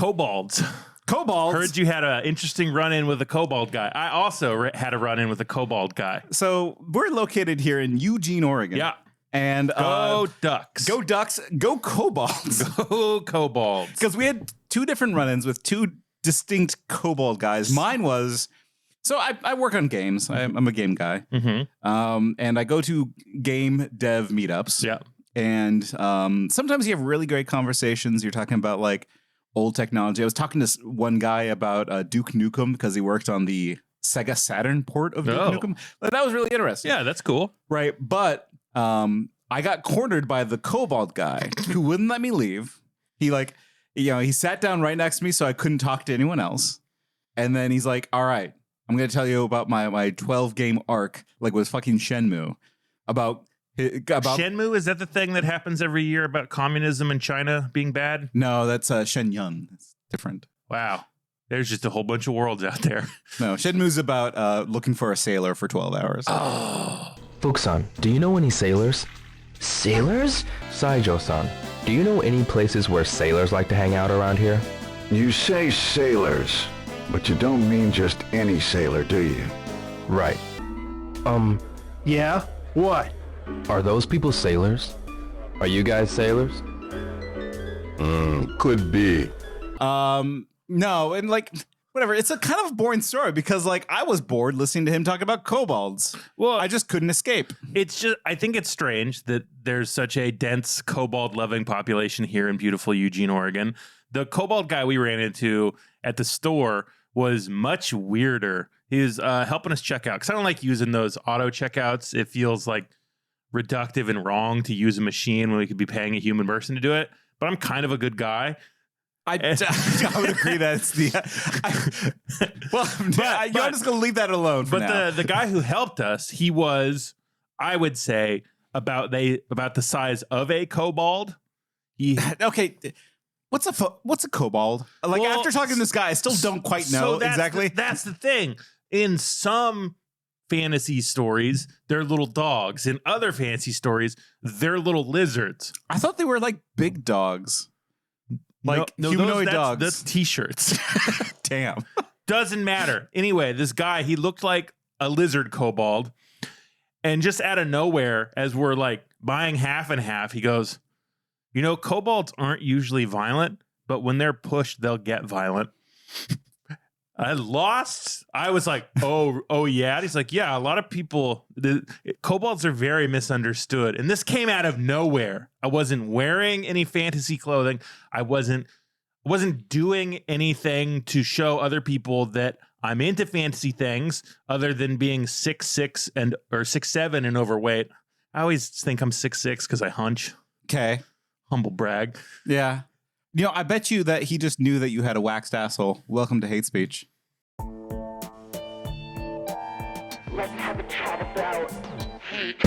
kobolds. Kobolds? Heard you had an interesting run-in with a kobold guy. I also had a run-in with a kobold guy. So we're located here in Eugene, Oregon. Yeah. And go Ducks. Go Ducks. Go Kobolds. Go Kobolds. Because we had two different run-ins with two distinct kobold guys. Mine was... So I work on games. I'm a game guy. Mm-hmm. And I go to game dev meetups. Yeah. And sometimes you have really great conversations. You're talking about like old technology. I was talking to one guy about Duke Nukem because he worked on the Sega Saturn port of Duke Nukem. That was really interesting. Yeah, that's cool. Right. But I got cornered by the kobold guy who wouldn't let me leave. He sat down right next to me so I couldn't talk to anyone else. And then he's like, all right, I'm going to tell you about my 12 game arc, like with fucking Shenmue. About Shenmue, is that the thing that happens every year about communism in China being bad? No, that's Shenyun. It's different. Wow. There's just a whole bunch of worlds out there. No, Shenmue's about looking for a sailor for 12 hours. Oh. Fuku-san, do you know any sailors? Sailors? Saijo-san, do you know any places where sailors like to hang out around here? You say sailors, but you don't mean just any sailor, do you? Right. Yeah? What? Are those people sailors? Are you guys sailors? Could be. No, and like, whatever. It's a kind of boring story because like I was bored listening to him talk about kobolds. Well, I just couldn't escape. I think it's strange that there's such a dense kobold loving population here in beautiful Eugene, Oregon. The kobold guy we ran into at the store was much weirder. He was helping us check out because I don't like using those auto checkouts. It feels like reductive and wrong to use a machine when we could be paying a human person to do it. But I'm kind of a good guy. I would agree that it's I'm just going to leave that alone for now. But the guy who helped us, he was, I would say, about the size of a kobold. Okay. What's a kobold? Like, well, after talking to this guy, I still don't quite know exactly. That's the thing. In some fantasy stories, they're little dogs. In other fantasy stories, they're little lizards. I thought they were like big dogs. Like humanoid dogs. That's t-shirts. Damn. Doesn't matter. Anyway, this guy, he looked like a lizard kobold. And just out of nowhere, as we're like buying half and half, he goes, kobolds aren't usually violent, but when they're pushed, they'll get violent. I was like, oh yeah. And he's like, yeah, a lot of people, kobolds are very misunderstood. And this came out of nowhere. I wasn't wearing any fantasy clothing. I wasn't doing anything to show other people that I'm into fantasy things other than being 6'6" or 6'7" and overweight. I always think I'm 6'6" because I hunch. Okay. Humble brag. Yeah. I bet you that he just knew that you had a waxed asshole. Welcome to hate speech. Let's have a chat about hate.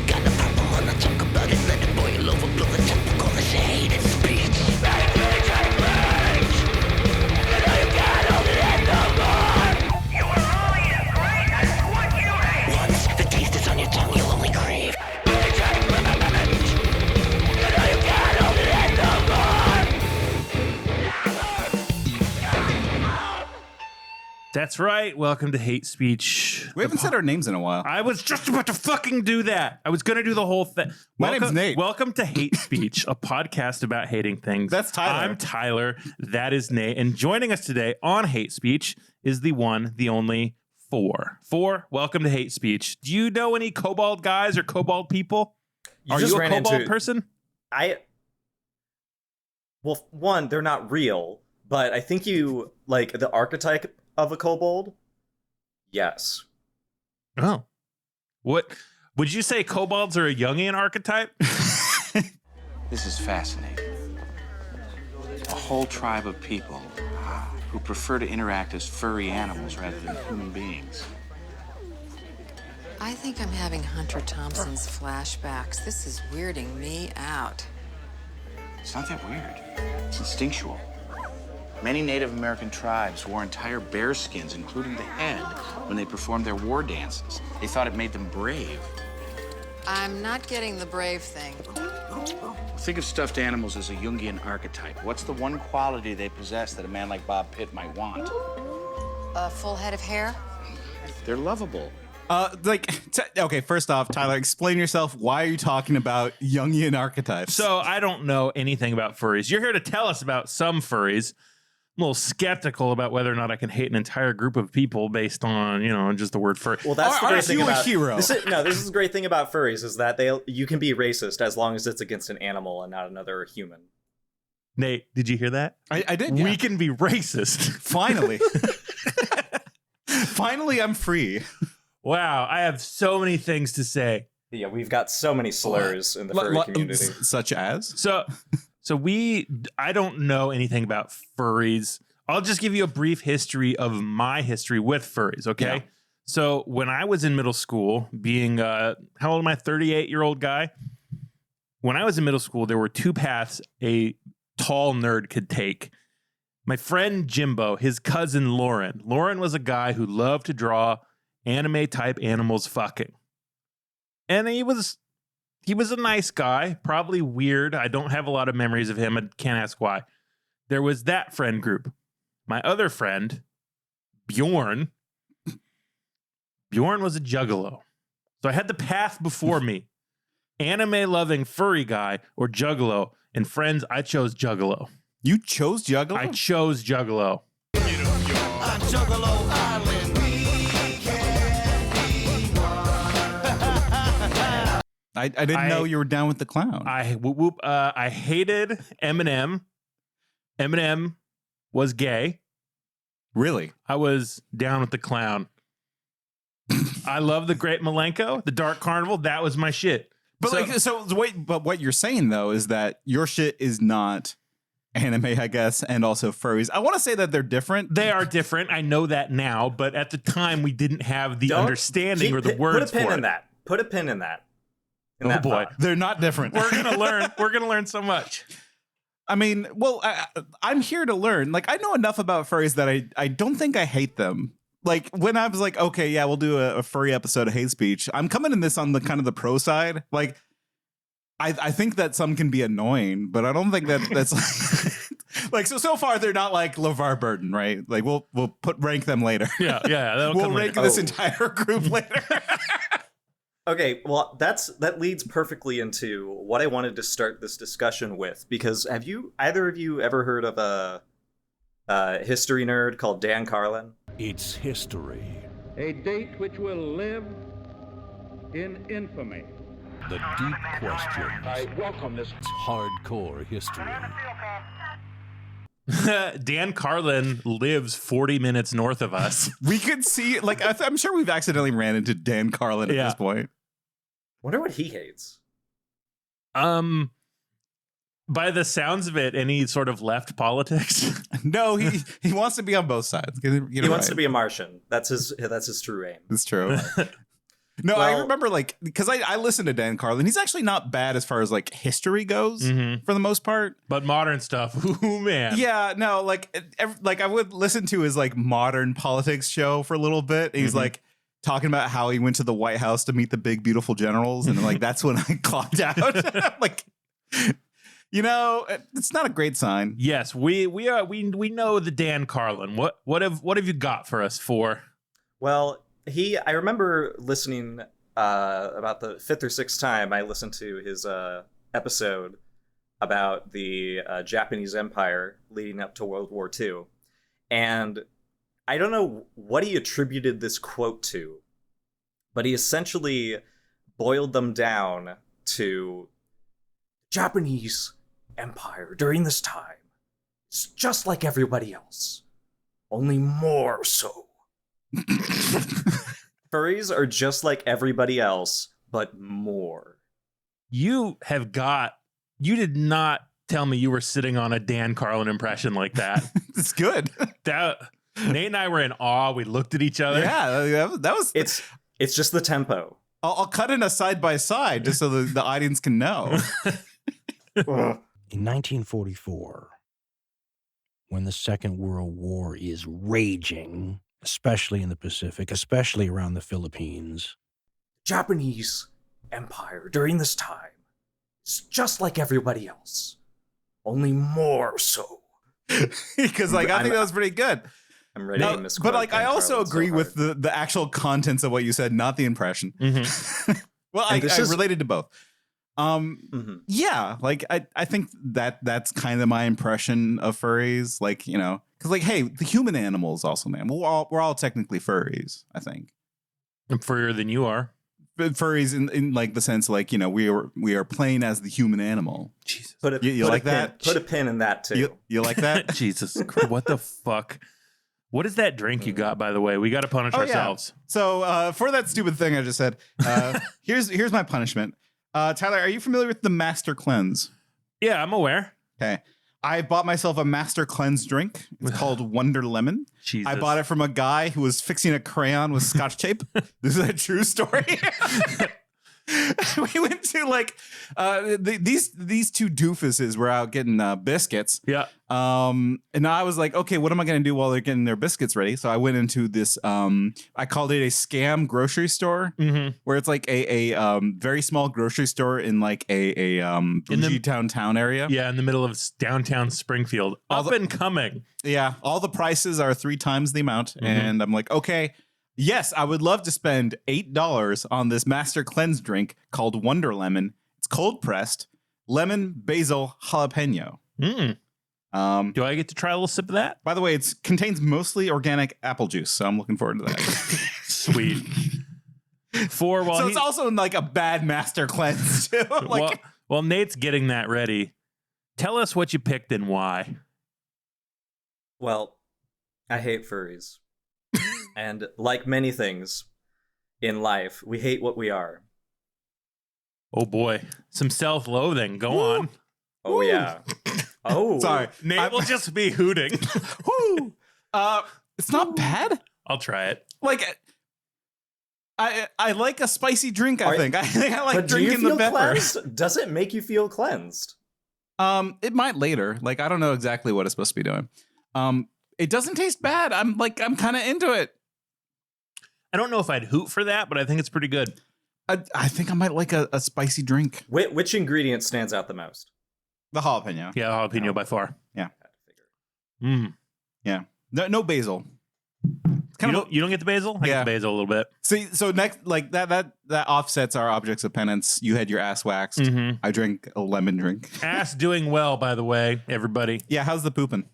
Got the purple, wanna talk about it, let it boil over, blow the temper, call this hate speech. That's right. Welcome to Hate Speech. We haven't said our names in a while. I was just about to fucking do that. I was going to do the whole thing. My name's Nate. Welcome to Hate Speech, a podcast about hating things. That's Tyler. I'm Tyler. That is Nate. And joining us today on Hate Speech is the one, the only Fore. Fore, welcome to Hate Speech. Do you know any kobold guys or kobold people? Are you a kobold person? Well, one, they're not real, but I think you like the archetype of a kobold. Yes. Oh. What would you say kobolds are a Jungian archetype? This is fascinating. A whole tribe of people who prefer to interact as furry animals rather than human beings. I think I'm having Hunter Thompson's flashbacks. This is weirding me out. It's not that weird. It's instinctual. Many Native American tribes wore entire bear skins, including the head, when they performed their war dances. They thought it made them brave. I'm not getting the brave thing. Think of stuffed animals as a Jungian archetype. What's the one quality they possess that a man like Bob Pitt might want? A full head of hair? They're lovable. Okay, first off, Tyler, explain yourself. Why are you talking about Jungian archetypes? So I don't know anything about furries. You're here to tell us about some furries. I'm a little skeptical about whether or not I can hate an entire group of people based on, just the word furry. Well, that's the great thing about hero? This is the great thing about furries is that you can be racist as long as it's against an animal and not another human. Nate, did you hear that? I did. Yeah. We can be racist. Finally. Finally, I'm free. Wow, I have so many things to say. Yeah, we've got so many slurs in the furry community. Such as? So I don't know anything about furries. I'll just give you a brief history of my history with furries, okay? Yeah. So when I was in middle school, being, how old am I, 38-year-old guy? When I was in middle school, there were two paths a tall nerd could take. My friend Jimbo, his cousin Lauren. Lauren was a guy who loved to draw anime-type animals fucking. And he was a nice guy, probably weird. I don't have a lot of memories of him. I can't ask why. There was that friend group. My other friend, Bjorn was a juggalo. So I had the path before me. Anime-loving furry guy or juggalo. And friends, I chose juggalo. You chose juggalo? I chose juggalo. I didn't know you were down with the clown. I hated Eminem. Eminem was gay. Really? I was down with the clown. I love the Great Malenko, the Dark Carnival. That was my shit. But what you're saying though is that your shit is not anime, I guess, and also furries. I want to say that they're different. They are different. I know that now, but at the time we didn't have the understanding or the words for it. Put a pin in that. Put a pin in that. Oh boy, they're not different. We're gonna learn. We're gonna learn so much. I mean, well, I'm here to learn. Like, I know enough about furries that I don't think I hate them. Like, when I was like, okay, yeah, we'll do a furry episode of Hate Speech. I'm coming in this on the kind of the pro side. Like, I think that some can be annoying, but I don't think that's like so far they're not like LeVar Burton, right? Like, we'll rank them later. Yeah. We'll rank this entire group later. Okay, well, that leads perfectly into what I wanted to start this discussion with, because have either of you ever heard of a history nerd called Dan Carlin? It's history. A date which will live in infamy. The deep questions. I welcome this. It's hardcore history. Dan Carlin lives 40 minutes north of us. We could see, like, I'm sure we've accidentally ran into Dan Carlin at this point. Wonder what he hates. By the sounds of it, any sort of left politics? No, he wants to be on both sides. He wants to be a Martian. That's his true aim. That's true. No, I remember, like, because I listened to Dan Carlin. He's actually not bad as far as like history goes for the most part. But modern stuff, ooh man. Yeah, no, like I would listen to his like modern politics show for a little bit. And he's like talking about how he went to the White House to meet the big beautiful generals, and like that's when I clocked out. Like, it's not a great sign. Yes, we know the Dan Carlin. What have you got for us for? Well, I remember listening about the fifth or sixth time I listened to his episode about the Japanese Empire leading up to World War II. And I don't know what he attributed this quote to, but he essentially boiled them down to Japanese Empire during this time. It's just like everybody else, only more so. Furries are just like everybody else, but more. You did not tell me you were sitting on a Dan Carlin impression like that. It's good. Nate and I were in awe. We looked at each other. Yeah, that was. It's just the tempo. I'll cut in a side by side just so the audience can know. In 1944, when the Second World War is raging, especially in the Pacific, especially around the Philippines. Japanese empire during this time is just like everybody else, only more so. Because like I think that was pretty good. I'm ready to misquote. But like Dan I also Carlin agree so with hard. the actual contents of what you said, not the impression. Well, I related to both. Yeah, like I think that's kind of my impression of furries. Like, you know, because like, hey, the human animals also, man. We're all technically furries, I think. I'm furrier than you are. But furries in like the sense like, you know, we are playing as the human animal. Jesus. You like that? Put a pin in that too. You like that? Jesus Christ, what the fuck? What is that drink you got, by the way? We got to punish ourselves. Yeah. So for that stupid thing I just said, here's my punishment. Tyler, are you familiar with the Master Cleanse? Yeah, I'm aware. Okay. I bought myself a Master Cleanse drink. It's called Wonder Lemon. Jesus. I bought it from a guy who was fixing a crayon with Scotch tape. This is a true story. We went to like these two doofuses were out getting biscuits. Yeah. And I was like, okay, what am I going to do while they're getting their biscuits ready? So I went into this, I called it a scam grocery store, where it's like a very small grocery store in like a bougie town area. Yeah, in the middle of downtown Springfield. Up and coming. Yeah, all the prices are 3 times the amount. And I'm like, okay, yes, I would love to spend $8 on this Master Cleanse drink called Wonder Lemon. It's cold pressed, lemon, basil, jalapeno. Do I get to try a little sip of that? By the way, it contains mostly organic apple juice, so I'm looking forward to that. Sweet. So it's also like a bad Master Cleanse too. Like, while Nate's getting that ready, tell us what you picked and why. Well, I hate furries. And like many things in life, we hate what we are. Oh boy. Some self-loathing. Go on. Oh, yeah. Oh. Sorry. Nate will just be hooting. Woo. It's not bad. I'll try it. Like, I like a spicy drink, I think. I think I like drinking the pepper. Cleansed? Does it make you feel cleansed? It might later. Like, I don't know exactly what it's supposed to be doing. It doesn't taste bad. I'm kind of into it. I don't know if I'd hoot for that, but I think it's pretty good. I think I might like a spicy drink. Which ingredient stands out the most? The jalapeno. Yeah, jalapeno by far. Yeah. Yeah. No basil. You don't get the basil? I get the basil a little bit. See, so next, like that offsets our objects of penance. You had your ass waxed. I drank a lemon drink. Ass doing well, by the way, everybody. Yeah, how's the pooping?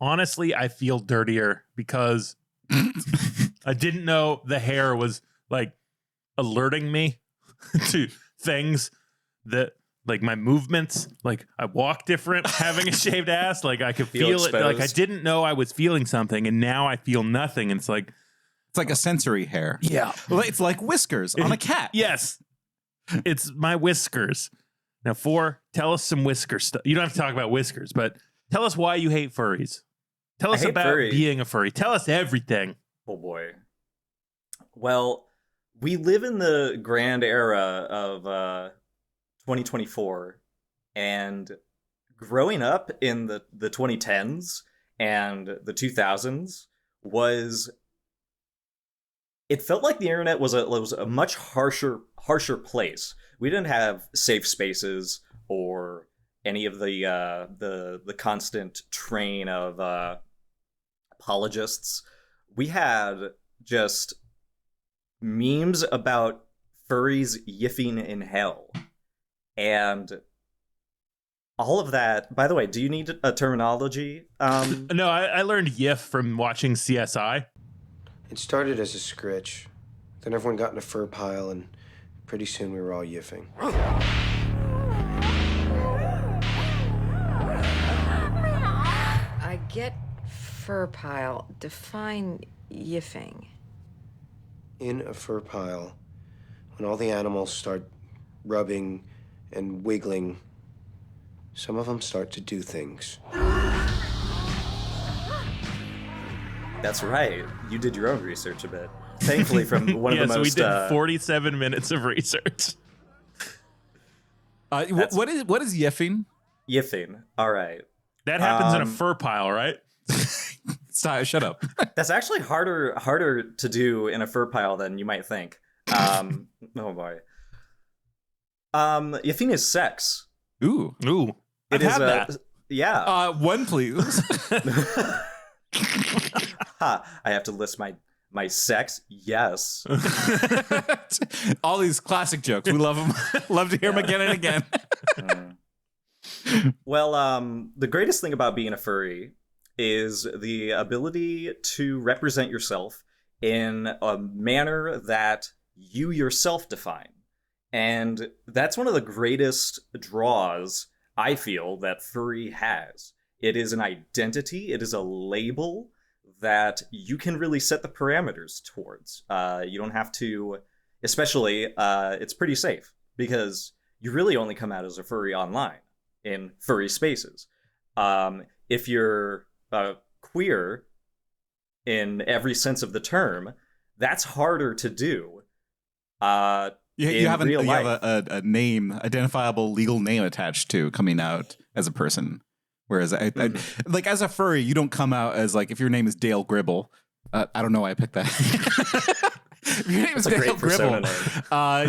Honestly, I feel dirtier because I didn't know the hair was like alerting me to things that like my movements, like I walk different having a shaved ass, like I could feel it. Like I didn't know I was feeling something and now I feel nothing. And it's like a sensory hair. Yeah. Well, it's like whiskers on a cat. Yes. It's my whiskers. Now, Fore, tell us some whisker stuff. You don't have to talk about whiskers, but tell us why you hate furries. Tell us about being a furry. Tell us everything. Oh boy. Well, we live in the grand era of 2024, and growing up in the 2010s and the 2000s it felt like the internet was a much harsher place. We didn't have safe spaces or any of the constant train of apologists. We had just memes about furries yiffing in hell. And all of that, by the way, do you need a terminology? No, I learned yiff from watching CSI. It started as a scritch. Then everyone got in a fur pile, and pretty soon we were all yiffing. I get fur pile. Define yiffing. In a fur pile, when all the animals start rubbing and wiggling, some of them start to do things. That's right. You did your own research a bit. Thankfully, from one of the most. We did 47 minutes of research. What is yiffing? Yiffing. All right. That happens in a fur pile, right? Stop, shut up. That's actually harder to do in a fur pile than you might think. Oh boy. Yiffing is sex. Ooh. I've had that. Yeah. One, please. I have to list my sex. Yes. All these classic jokes. We love them. Love to hear them again and again. Well, the greatest thing about being a furry is the ability to represent yourself in a manner that you yourself define. And that's one of the greatest draws, I feel, that furry has. It is an identity, it is a label that you can really set the parameters towards. You don't have to, especially, it's pretty safe, because you really only come out as a furry online, in furry spaces. If you're queer, in every sense of the term, that's harder to do. You have a name, identifiable legal name attached to coming out as a person. Whereas I like as a furry, you don't come out as like, if your name is Dale Gribble. I don't know why I picked that. If your name is Dale Gribble,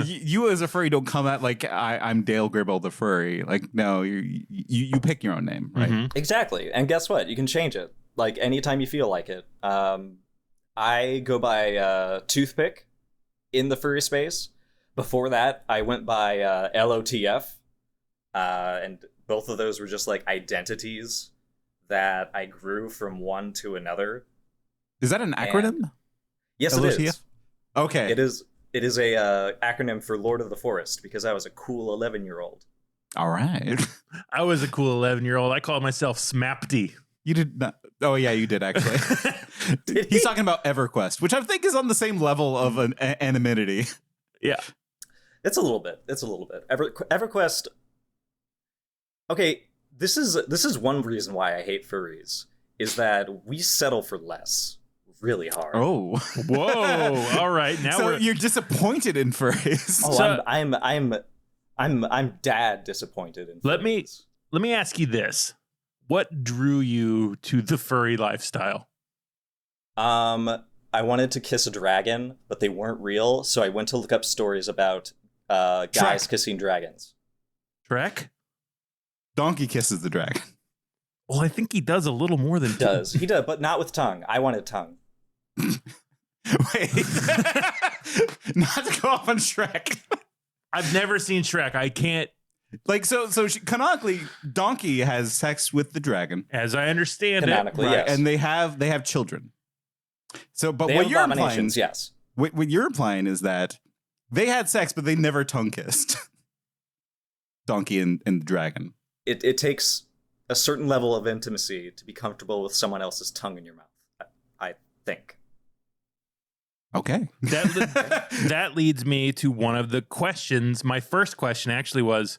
you as a furry don't come out like I'm Dale Gribble the furry. Like, no, you pick your own name, right? Mm-hmm. Exactly. And guess what? You can change it like anytime you feel like it. I go by Toothpick in the furry space. Before that, I went by LOTF, and both of those were just like identities that I grew from one to another. Is that an acronym? Yes, LOTF? It is. Okay. It is a acronym for Lord of the Forest, because I was a cool 11-year-old. All right. I was a cool 11-year-old. I called myself Smapty. You did not. Oh, yeah, you did, actually. He's talking about EverQuest, which I think is on the same level of an anonymity. Yeah. It's a little bit. EverQuest. Okay, this is one reason why I hate furries, is that we settle for less really hard. Oh, whoa! All right, now so you're disappointed in furries. Oh, so, I'm dad disappointed in furries. Let me ask you this: what drew you to the furry lifestyle? I wanted to kiss a dragon, but they weren't real, so I went to look up stories about guys kissing dragons. Shrek? Donkey kisses the dragon. Well, I think he does a little more than he does. He does, but not with tongue. I wanted tongue. Wait, not to go off on Shrek. I've never seen Shrek. I can't. Like canonically, Donkey has sex with the dragon, as I understand canonically, it. Yes. And they have children. So, but they what you're implying, yes, what you're implying is that they had sex, but they never tongue kissed. Donkey and the dragon. It takes a certain level of intimacy to be comfortable with someone else's tongue in your mouth, I think. Okay. That leads me to one of the questions. My first question actually was,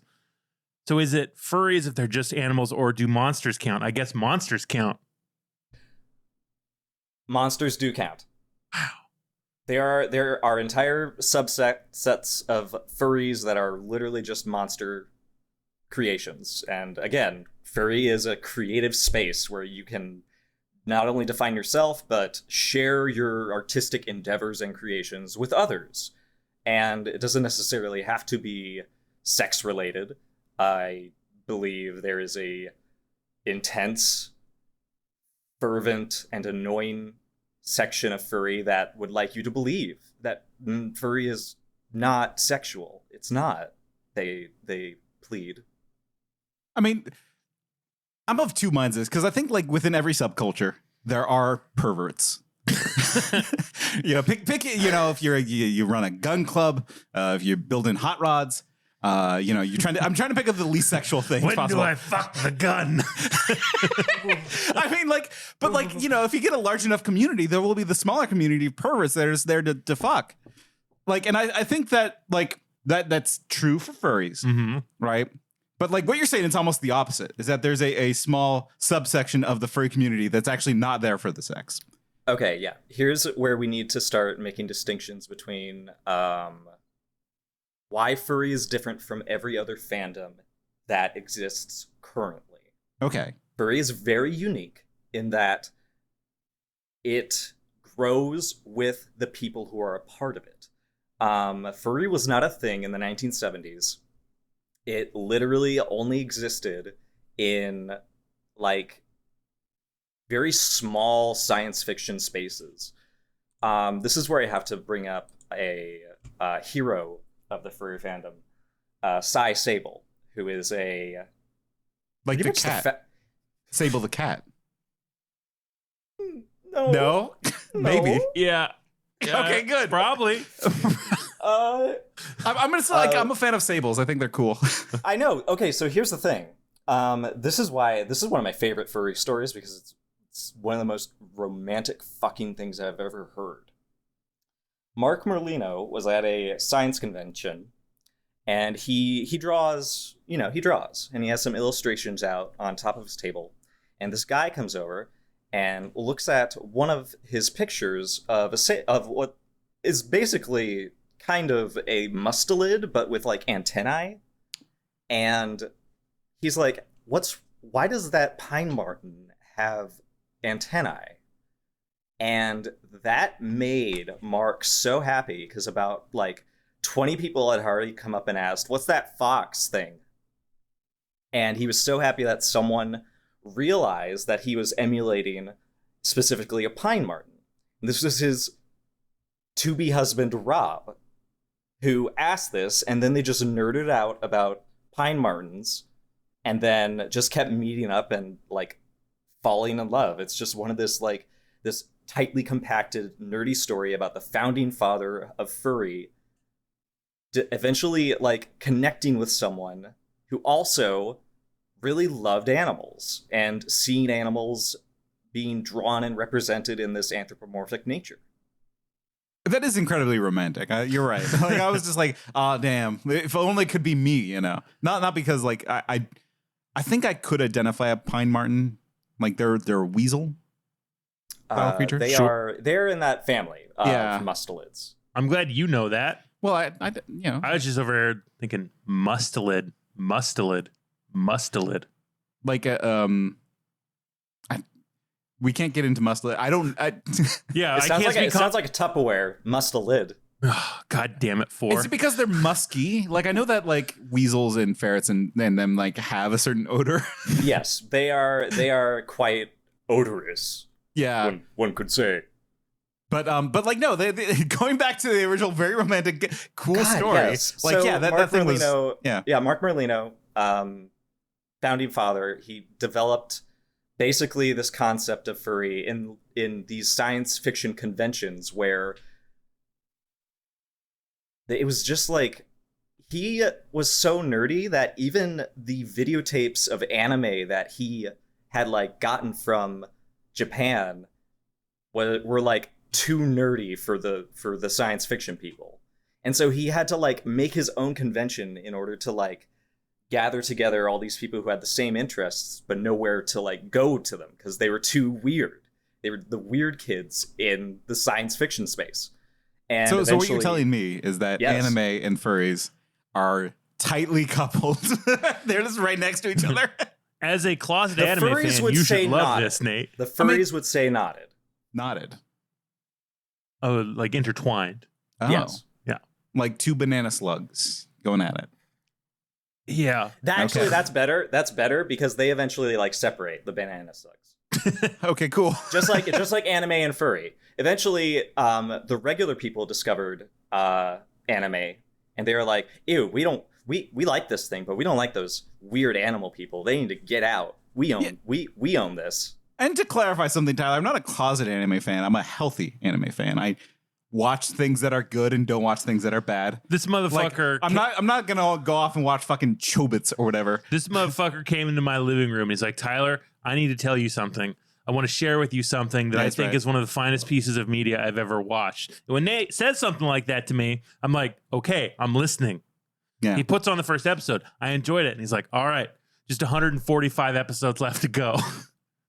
so is it furries if they're just animals, or do monsters count? I guess monsters count. Monsters do count. Wow. There are entire subsets of furries that are literally just monster creations. And again, furry is a creative space where you can not only define yourself, but share your artistic endeavors and creations with others. And it doesn't necessarily have to be sex related. I believe there is a intense, fervent, and annoying section of furry that would like you to believe that furry is not sexual. It's not. They plead. I mean, I'm of two minds this, because I think like within every subculture there are perverts. Pick if you run a gun club, if you're building hot rods, I'm trying to pick up the least sexual thing possible. When do I fuck the gun? I mean, if you get a large enough community, there will be the smaller community of perverts that is there to fuck. And I think that that's true for furries, right? But what you're saying, it's almost the opposite, is that there's a small subsection of the furry community that's actually not there for the sex. Okay, yeah. Here's where we need to start making distinctions between why furry is different from every other fandom that exists currently. Okay. Furry is very unique in that it grows with the people who are a part of it. Furry was not a thing in the 1970s. It literally only existed in like very small science fiction spaces. This is where I have to bring up a hero of the furry fandom, Cy Sable, who is a like the cat. Sable the cat. No. Maybe. Yeah. Okay, good. Probably. I'm gonna say I'm a fan of sables. I think they're cool. I know. Okay, so here's the thing. This is one of my favorite furry stories because it's one of the most romantic fucking things I've ever heard. Mark Merlino was at a science convention, and he draws, and he has some illustrations out on top of his table, and this guy comes over and looks at one of his pictures of what is basically kind of a mustelid, but with like antennae, and he's like, why does that pine marten have antennae? And that made Mark so happy because about like 20 people had already come up and asked, what's that fox thing? And he was so happy that someone realized that he was emulating specifically a pine marten. And this was his to-be husband, Rob, who asked this, and then they just nerded out about pine martens and then just kept meeting up and like falling in love. It's just one of this tightly compacted nerdy story about the founding father of furry eventually like connecting with someone who also really loved animals and seeing animals being drawn and represented in this anthropomorphic nature. That is incredibly romantic. You're right. Like I was just like, oh damn, if only it could be me, you know. Not because like I think I could identify a pine marten, like they're a weasel style creature. They're in that family of mustelids. I'm glad you know that. Well, I was just over here thinking mustelid. Like we can't get into mustelid. Yeah, it sounds like a Tupperware mustelid. God damn it, Fore. Is it because they're musky? Like I know that like weasels and ferrets and them like have a certain odor. Yes, they are quite odorous. Yeah, one could say. But like no, they going back to the original, very romantic, cool story. Yes. Like so that thing Merlino, was Mark Merlino, founding father. He developed basically this concept of furry in these science fiction conventions where it was just like he was so nerdy that even the videotapes of anime that he had like gotten from Japan were like too nerdy for the science fiction people. And so he had to like make his own convention in order to like gather together all these people who had the same interests but nowhere to like go to them because they were too weird. They were the weird kids in the science fiction space. And so what you're telling me is that anime and furries are tightly coupled. They're just right next to each other. As a closet anime fan, you should love this, Nate. The furries would say knotted. Knotted. Oh, like intertwined. Oh. Yes. Yeah. Like two banana slugs going at it. Yeah. That's better. That's better because they eventually like separate the banana slugs. Okay, cool. just like anime and furry. Eventually, the regular people discovered anime, and they were like, "Ew, we like this thing, but we don't like those weird animal people. They need to get out. We own this." And to clarify something, Tyler, I'm not a closet anime fan. I'm a healthy anime fan. I watch things that are good and don't watch things that are bad. This motherfucker. Like, I'm not gonna go off and watch fucking Chobits or whatever. This motherfucker came into my living room. He's like, Tyler, I need to tell you something. I want to share with you something that I think is one of the finest pieces of media I've ever watched. And when Nate says something like that to me, I'm like, okay, I'm listening. Yeah. He puts on the first episode. I enjoyed it. And he's like, all right, just 145 episodes left to go.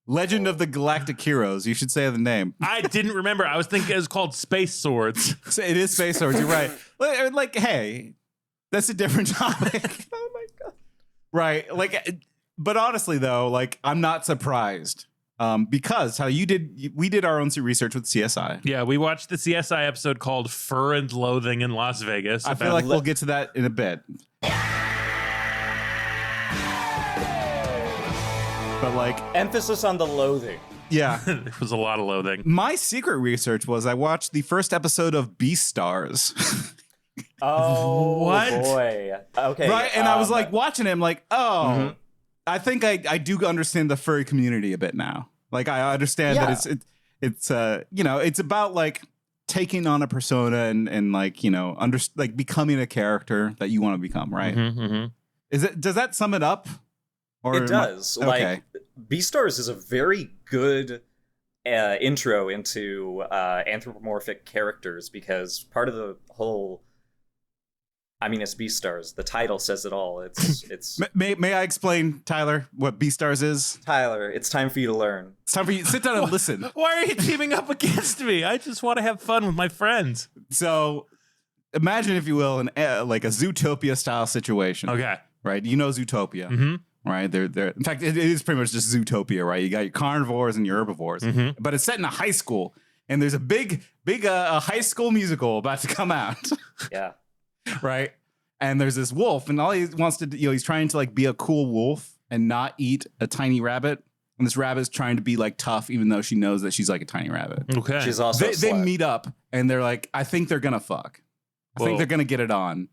Legend of the Galactic Heroes. You should say the name. I didn't remember. I was thinking it was called Space Swords. It is Space Swords. You're right. Like, hey, that's a different topic. Oh my god. Right. Like, But honestly, though, like I'm not surprised because we did our own research with CSI. Yeah, we watched the CSI episode called "Fur and Loathing in Las Vegas." I feel like we'll get to that in a bit. But like emphasis on the loathing. Yeah, there was a lot of loathing. My secret research was I watched the first episode of Beastars. Oh, what? Boy. Okay. Right, and I was like watching him, like, I think I do understand the furry community a bit now. Like, I understand that it's it's about like taking on a persona and like like becoming a character that you want to become, right? Does that sum it up? Or it does. Like, Beastars is a very good intro into anthropomorphic characters because part of the whole. I mean, it's Beastars. The title says it all. It's. May I explain, Tyler, what Beastars is? Tyler, it's time for you to learn. It's time for you to sit down and listen. Why are you teaming up against me? I just want to have fun with my friends. So, imagine, if you will, like a Zootopia style situation. Okay. Right. You know Zootopia. Mm-hmm. Right. They're in fact, it is pretty much just Zootopia. Right. You got your carnivores and your herbivores, but it's set in a high school, and there's a big high school musical about to come out. Yeah. Right. And there's this wolf, and all he wants to do, he's trying to like be a cool wolf and not eat a tiny rabbit. And this rabbit's trying to be like tough, even though she knows that she's like a tiny rabbit. Okay. She's also they meet up, and they're like, I think they're gonna fuck. I think they're gonna get it on.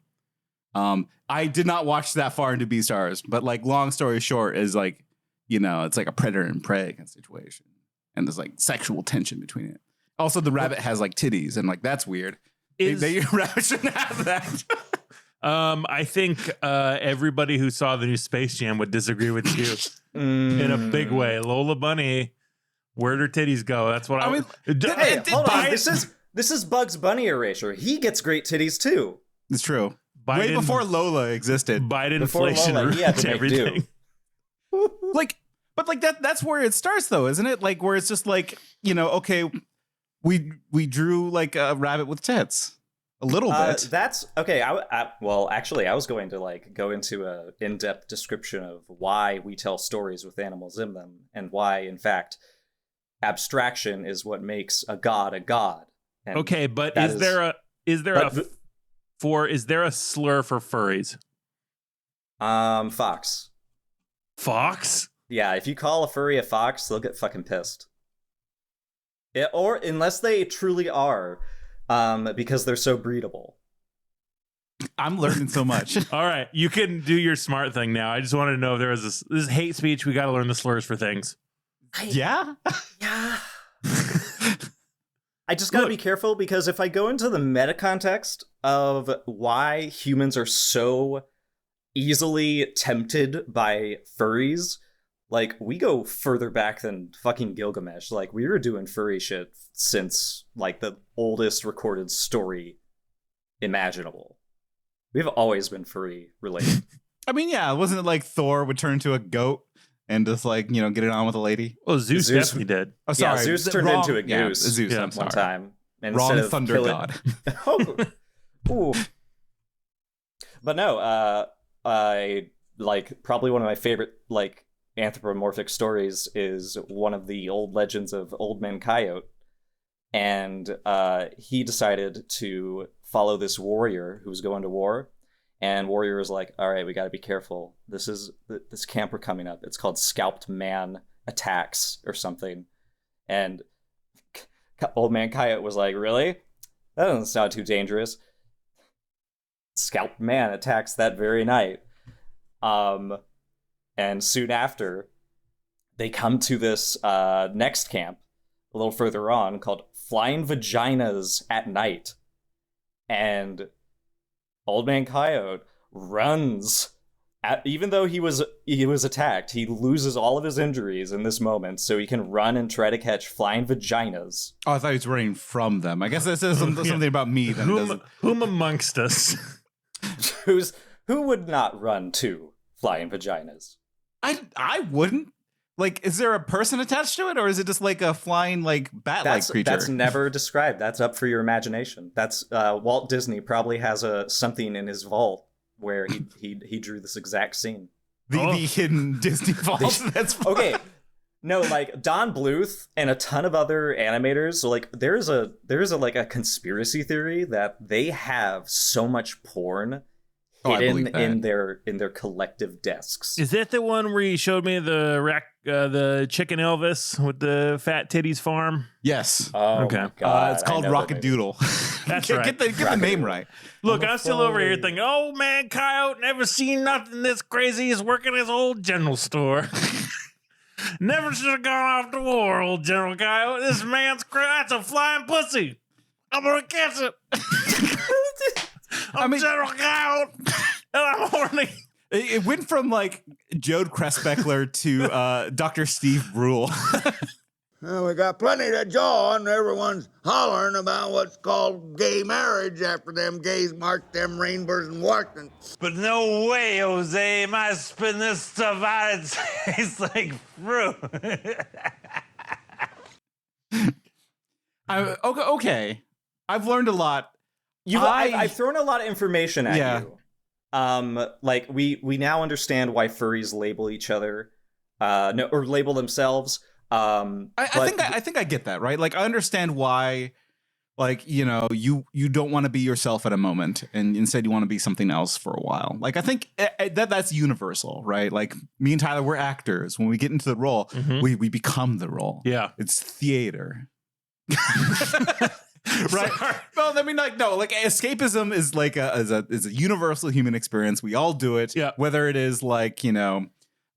I did not watch that far into Beastars, but like, long story short is like, it's like a predator and prey kind of situation, and there's like sexual tension between it. Also, the rabbit has like titties, and like that's weird. Rabbit shouldn't have that. I think everybody who saw the new Space Jam would disagree with you in a big way. Lola Bunny, where'd her titties go? That's what I mean. Hey, hold on. This is Bugs Bunny erasure. He gets great titties too. It's true. Biden, way before Lola existed. Biden inflation ruined everything. But that's where it starts, though, isn't it? Like, where it's just like, okay, we drew like a rabbit with tits. A little bit. That's okay. Well, actually, I was going to like go into a in-depth description of why we tell stories with animals in them, and why, in fact, abstraction is what makes a god a god. And okay, but is there a slur for furries? Fox. Fox? Yeah, if you call a furry a fox, they'll get fucking pissed. Yeah, or unless they truly are. Because they're so breedable. I'm learning so much. All right, you can do your smart thing now. I just wanted to know if there was this is hate speech. We got to learn the slurs for things. Yeah. I just got to be careful, because if I go into the meta context of why humans are so easily tempted by furries, like, we go further back than fucking Gilgamesh. Like, we were doing furry shit since, like, the oldest recorded story imaginable. We've always been furry related. I mean, yeah, wasn't it like Thor would turn into a goat and just like, get it on with a lady? Well, Zeus definitely did. Oh, sorry. Yeah, Zeus turned into a goose. Zeus, I'm sorry. One time. And wrong thunder god. Ooh. But no, I like, probably one of my favorite like anthropomorphic stories is one of the old legends of Old Man Coyote. And he decided to follow this warrior who was going to war. And warrior was like, all right, we got to be careful. This camp we're coming up. It's called Scalped Man Attacks or something. And Old Man Coyote was like, really? That doesn't sound too dangerous. Scalped Man attacks that very night. And soon after, they come to this next camp a little further on called Flying Vaginas at Night. And Old Man Coyote runs. Even though he was attacked, he loses all of his injuries in this moment, so he can run and try to catch flying vaginas. Oh, I thought he was running from them. I guess that says something about me. Whom amongst us? Who would not run to flying vaginas? I wouldn't. Like, is there a person attached to it, or is it just like a flying, like, bat-like creature? That's never described. That's up for your imagination. That's Walt Disney probably has something in his vault where he drew this exact scene. The hidden Disney vault. That's fine. Okay. No, like Don Bluth and a ton of other animators. So like there's a like a conspiracy theory that they have so much porn hidden in their collective desks. Is that the one where you showed me the chicken Elvis with the fat titties farm? Yes. Oh, okay. my God. It's called Rocket-Doodle. That's right. Get the name right. Look, I'm still over here thinking, oh man, Coyote never seen nothing this crazy. He's working his old general store. Never should have gone off to war, old General Coyote. This man's that's a flying pussy. I'm gonna catch it. I'm General Coyote, and I'm horny. It went from like Jode Kressbeckler to Dr. Steve Brule. Well, we got plenty to jaw on. Everyone's hollering about what's called gay marriage after them gays marched them rainbows in Washington. But no way, Jose. My spin this stuff out. It tastes like fruit. Okay. I've learned a lot. I've thrown a lot of information at you. Like we now understand why furries label each other, or label themselves. I think I get that, right? Like I understand why, like, you know, you don't want to be yourself at a moment and instead you want to be something else for a while. Like I think that's universal, right? Like me and Tyler, we're actors. When we get into the role, we become the role. Yeah. It's theater. Right. Well, I mean, like, no, like escapism is like is a universal human experience. We all do it. Yeah. Whether it is like, you know,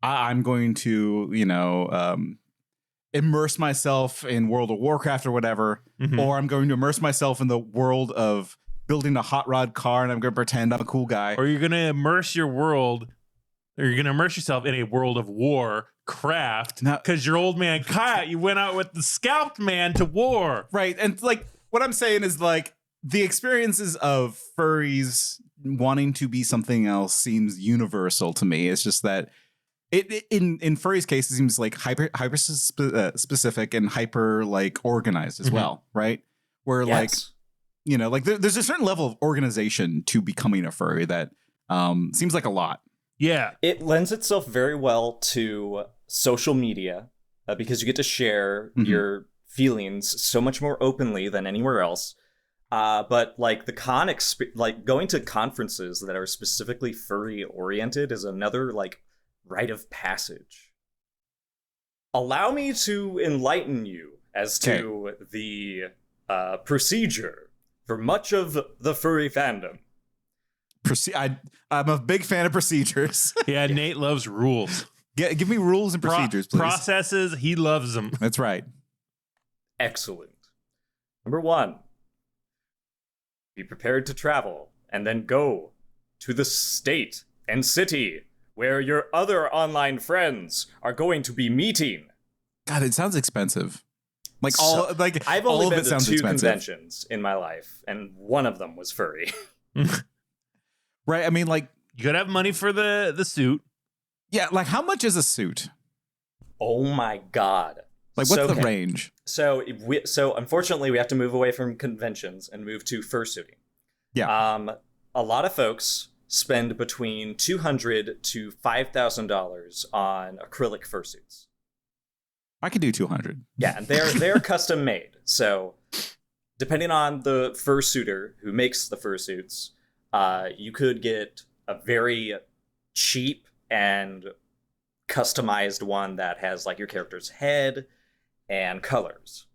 I'm going to, you know, immerse myself in World of Warcraft or whatever, or I'm going to immerse myself in the world of building a hot rod car and I'm going to pretend I'm a cool guy. Or you're going to immerse yourself in a world of warcraft because your old man Coyote, you went out with the scalped man to war. Right. And like what I'm saying is like the experiences of furries wanting to be something else seems universal to me. It's just that in Furry's case, it seems like hyper specific and hyper like organized as well, right? Where like, you know, like there's a certain level of organization to becoming a furry that seems like a lot. Yeah, it lends itself very well to social media because you get to share your feelings so much more openly than anywhere else. But like like going to conferences that are specifically furry oriented is another like rite of passage. Allow me to enlighten you as to the procedure for much of the furry fandom. I'm a big fan of procedures. Yeah, Nate loves rules. Give me rules and procedures, please. Processes, he loves them. That's right. Excellent. Number 1, be prepared to travel and then go to the state and city where your other online friends are going to be meeting. God, it sounds expensive. Like I've only been to 2 conventions in my life, and one of them was furry. Right. I mean, like you gotta have money for the suit. Yeah. Like how much is a suit? Oh my God. Like what's the range? So unfortunately we have to move away from conventions and move to fursuiting. Yeah. A lot of folks spend between $200 to $5,000 on acrylic fursuits. I could do 200. Yeah, and they're custom made. So depending on the fursuiter who makes the fursuits, you could get a very cheap and customized one that has like your character's head and colors.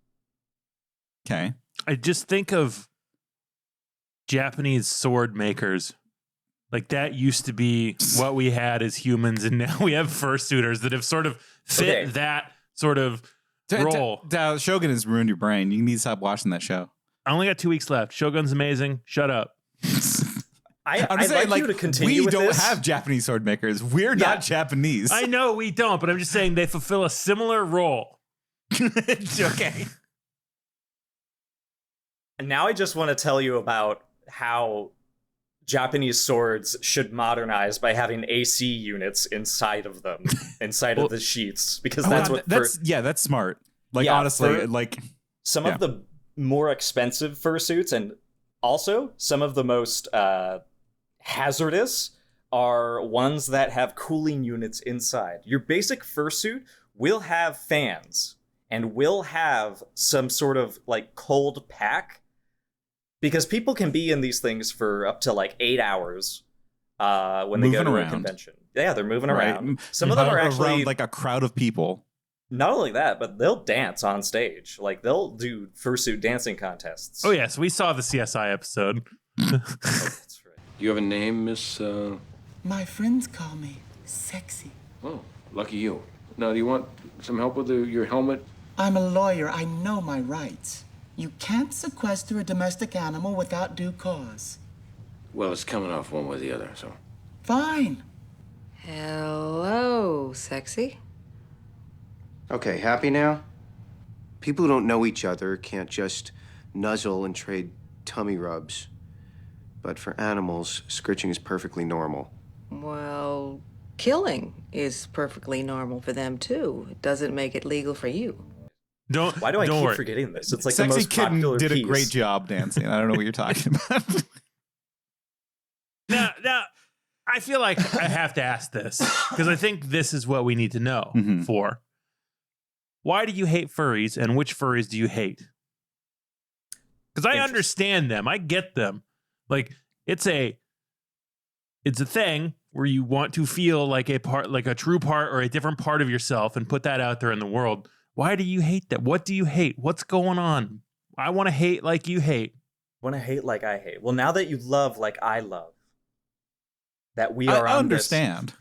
Okay. I just think of Japanese sword makers. Like that used to be what we had as humans, and now we have fursuiters that have sort of fit that sort of role. Shogun has ruined your brain. You need to stop watching that show. I only got 2 weeks left. Shogun's amazing. Shut up. I'd like you to continue with this. We don't have Japanese sword makers. We're not Japanese. I know we don't, but I'm just saying they fulfill a similar role. Okay. And now I just want to tell you about how Japanese swords should modernize by having AC units inside of them, inside of the sheaths, because that's smart. Like honestly, like some of the more expensive fursuits and also some of the most hazardous are ones that have cooling units inside. Your basic fursuit will have fans and will have some sort of like cold pack, because people can be in these things for up to like 8 hours when they go to a convention. Yeah, they're moving around. Some of them are actually around like a crowd of people. Not only that, but they'll dance on stage. Like they'll do fursuit dancing contests. Oh yes, we saw the CSI episode. That's right. You have a name, Miss? My friends call me Sexy. Oh, lucky you. Now, do you want some help with your helmet? I'm a lawyer. I know my rights. You can't sequester a domestic animal without due cause. Well, it's coming off one way or the other, so. Fine. Hello, Sexy. Okay, happy now? People who don't know each other can't just nuzzle and trade tummy rubs. But for animals, scritching is perfectly normal. Well, killing is perfectly normal for them, too. It doesn't make it legal for you. Why do I keep worry. forgetting this? It's like Sexy the most Kitten popular did piece. a great job dancing. I don't know what you're talking about. Now, I feel like I have to ask this because I think this is what we need to know. For why do you hate furries, and which furries do you hate? Because I understand them, I get them. Like it's a thing where you want to feel like a part, like a true part or a different part of yourself, and put that out there in the world. Why do you hate that? What do you hate? What's going on? I want to hate like you hate. Want to hate like I hate. Well, now that you love like I love, that we are I on understand.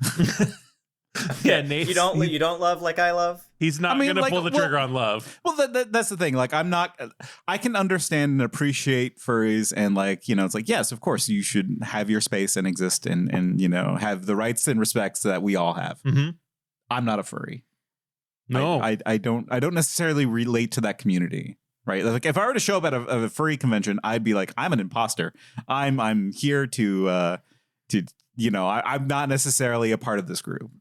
Yeah, Nate, you don't love like I love. He's not going to pull the trigger on love. Well, that's the thing. Like, I can understand and appreciate furries, and like, you know, it's like, yes, of course, you should have your space and exist and you know, have the rights and respects that we all have. I'm not a furry. No, I don't necessarily relate to that community. Right. Like if I were to show up at a furry convention, I'd be like, I'm an imposter. I'm here to you know, I'm not necessarily a part of this group.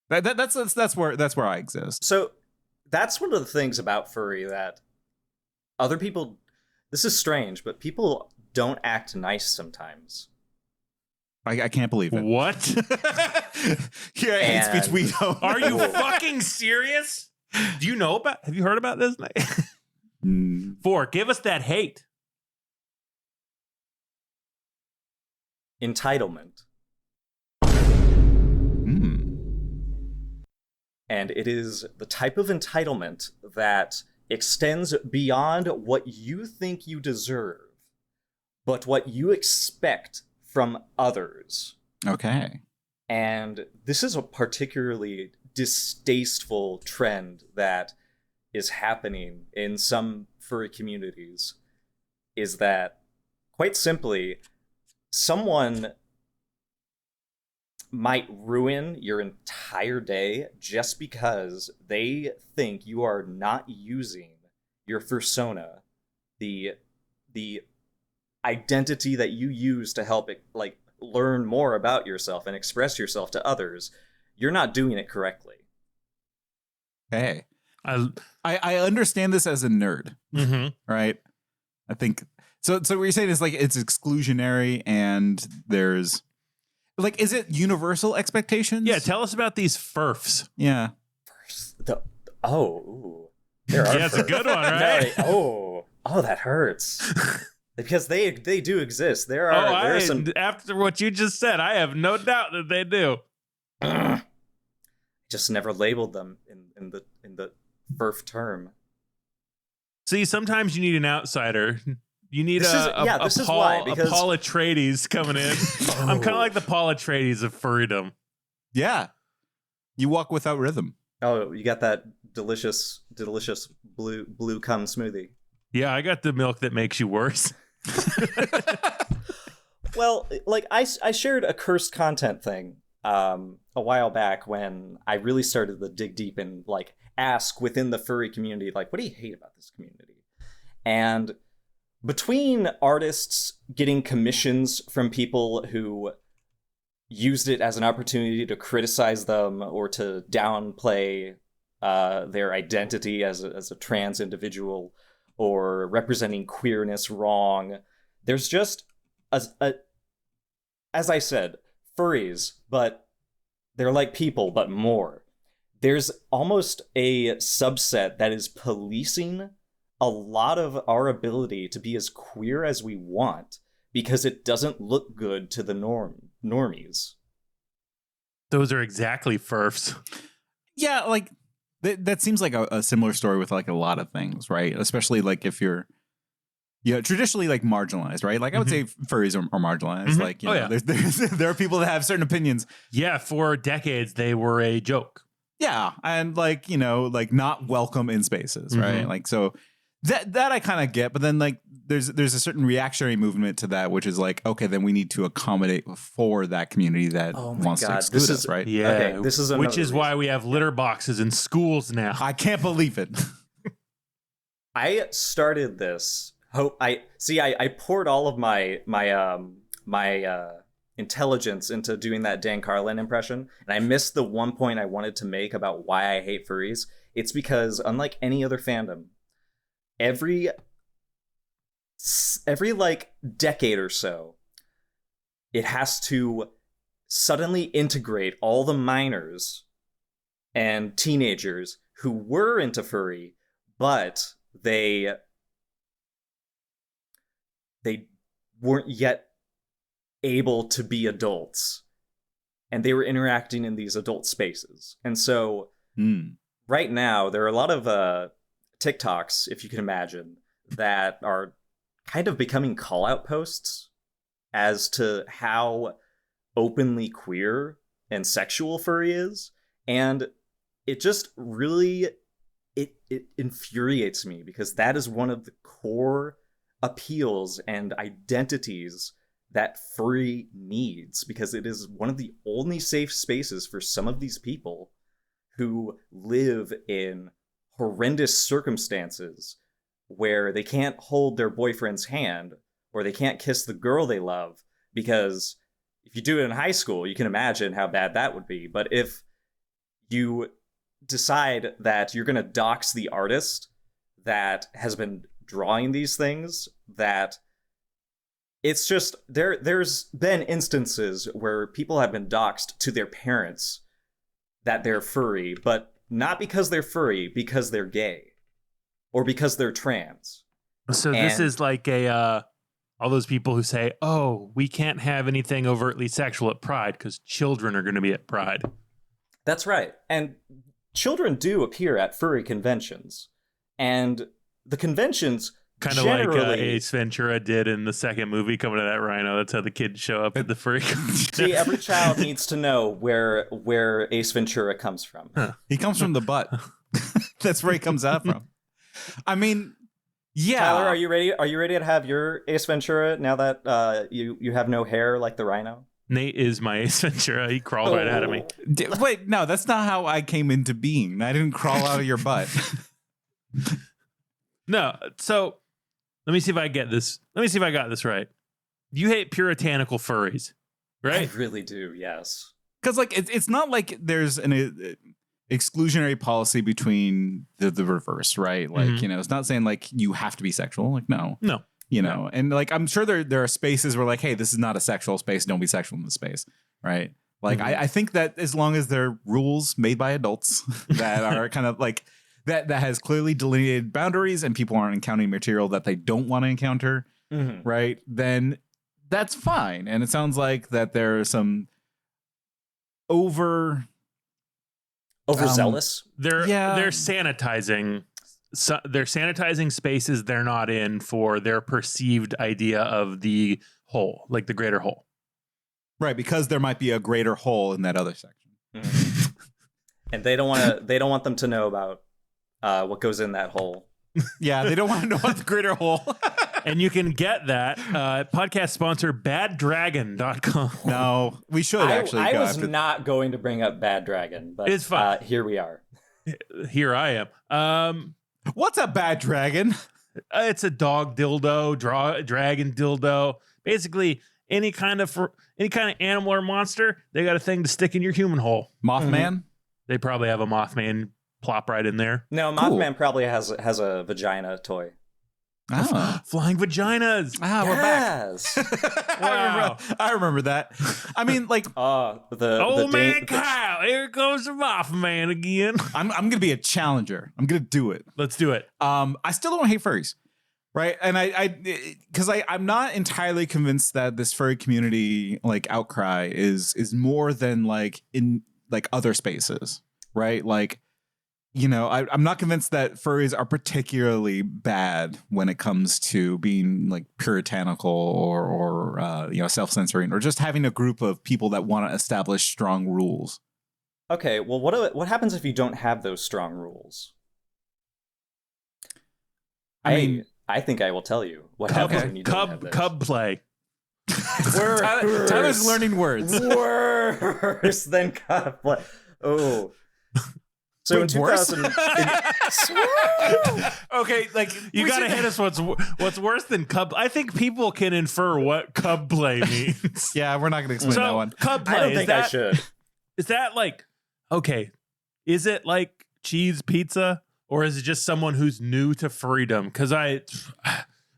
That's where I exist. So that's one of the things about furry that other people, this is strange, but people don't act nice sometimes. I can't believe it. What? Yeah, hate speech we don't. Are you fucking serious? Do you know about? Have you heard about this? Fore, give us that hate. Entitlement. And it is the type of entitlement that extends beyond what you think you deserve, but what you expect from others. Okay. And this is a particularly distasteful trend that is happening in some furry communities, is that, quite simply, someone might ruin your entire day just because they think you are not using your fursona, the identity that you use to help it, like, learn more about yourself and express yourself to others. You're not doing it correctly. Hey, I understand this as a nerd, right? I think so. So what you're saying is like it's exclusionary, and there's like, is it universal expectations? Yeah, tell us about these furfs. Yeah. There are yeah, it's a good one, right? No, that hurts. Because they do exist. There are some. After what you just said, I have no doubt that they do. Just never labeled them in the furf term. See, sometimes you need an outsider. You need this is why, because Paul Atreides coming in. I'm kind of like the Paul Atreides of furrydom. Yeah, you walk without rhythm. Oh, you got that delicious blue cum smoothie. Yeah, I got the milk that makes you worse. Well, like I shared a cursed content thing a while back when I really started to dig deep and like ask within the furry community, like, what do you hate about this community? And between artists getting commissions from people who used it as an opportunity to criticize them or to downplay their identity as a trans individual or representing queerness wrong, there's just a as I said, furries, but they're like people, but more. There's almost a subset that is policing a lot of our ability to be as queer as we want because it doesn't look good to the normies. Those are exactly furfs. Yeah, like that seems like a similar story with like a lot of things, right? Especially like if you're traditionally like marginalized, right? Like I would say furries are marginalized. Like, you know, there are people that have certain opinions. Yeah, for decades they were a joke. Yeah, and like, you know, like not welcome in spaces, right? Like, so that I kind of get, but then like there's a certain reactionary movement to that, which is like, okay, then we need to accommodate for that community that wants to exclude us, right? Yeah, okay, this is which is why we have litter boxes in schools now. I can't believe it. I started this. I poured all of my intelligence into doing that Dan Carlin impression, and I missed the one point I wanted to make about why I hate furries. It's because unlike any other fandom, every like decade or so, it has to suddenly integrate all the minors and teenagers who were into furry, but they weren't yet able to be adults, and they were interacting in these adult spaces. And so right now there are a lot of TikToks, if you can imagine, that are kind of becoming call-out posts as to how openly queer and sexual furry is, and it just really it infuriates me because that is one of the core appeals and identities that furry needs, because it is one of the only safe spaces for some of these people who live in horrendous circumstances where they can't hold their boyfriend's hand or they can't kiss the girl they love, because if you do it in high school, you can imagine how bad that would be. But if you decide that you're going to dox the artist that has been drawing these things, that it's just there's been instances where people have been doxed to their parents that they're furry, but not because they're furry, because they're gay or because they're trans. So this is like all those people who say, oh, we can't have anything overtly sexual at Pride because children are going to be at Pride. That's right. And children do appear at furry conventions, and the conventions kind of like Ace Ventura did in the second movie, Coming to That Rhino. That's how the kids show up at the furry. See, every child needs to know where Ace Ventura comes from. He comes from the butt. That's where he comes out from. I mean, yeah. Tyler, are you ready? Are you ready to have your Ace Ventura now that you have no hair like the rhino? Nate is my Ace Ventura. He crawled right out of me. Wait, no, that's not how I came into being. I didn't crawl out of your butt. No, so let me see if I get this. Let me see if I got this right. You hate puritanical furries, right? I really do, yes. Because like it's not like there's an exclusionary policy between the reverse, right? Like, you know, it's not saying like you have to be sexual. Like, no. You know, and like I'm sure there are spaces where like, hey, this is not a sexual space. Don't be sexual in this space, right? Like I think that as long as there are rules made by adults that are kind of like that has clearly delineated boundaries and people aren't encountering material that they don't want to encounter, right? Then that's fine. And it sounds like that there are some overzealous. They're sanitizing. So they're sanitizing spaces they're not in for their perceived idea of the whole, like the greater whole. Right, because there might be a greater whole in that other section. And they don't want them to know about what goes in that hole. Yeah, they don't want to know about the greater whole. And you can get that podcast sponsor baddragon.com. No, we should actually. I was not going to bring up Bad Dragon, but it's fine. Here we are. Here I am. What's a bad dragon? It's a dog dildo, dragon dildo. Basically, any kind of animal or monster, they got a thing to stick in your human hole. Mothman? They probably have a Mothman plop right in there. No, Mothman probably has a vagina toy. Flying vaginas. We're back. Wow. I remember that. I mean, like, man Kyle, here comes the Mothman again. I'm gonna be a challenger. I'm gonna do it. Let's do it. I still don't hate furries, right? And I'm not entirely convinced that this furry community like outcry is more than like in like other spaces, right? Like, you know, I'm not convinced that furries are particularly bad when it comes to being like puritanical or you know, self-censoring or just having a group of people that want to establish strong rules. Okay, well, what happens if you don't have those strong rules? I think I will tell you what happens when you don't have those. Cub play. Tyler's learning words. Worse than cub play. Oh. So in 2000, okay, like you gotta hit us. What's worse than cub? I think people can infer what cub play means. Yeah, we're not gonna explain that one. Cub play. I don't think I should. Is that like okay? Is it like cheese pizza, or is it just someone who's new to freedom? Because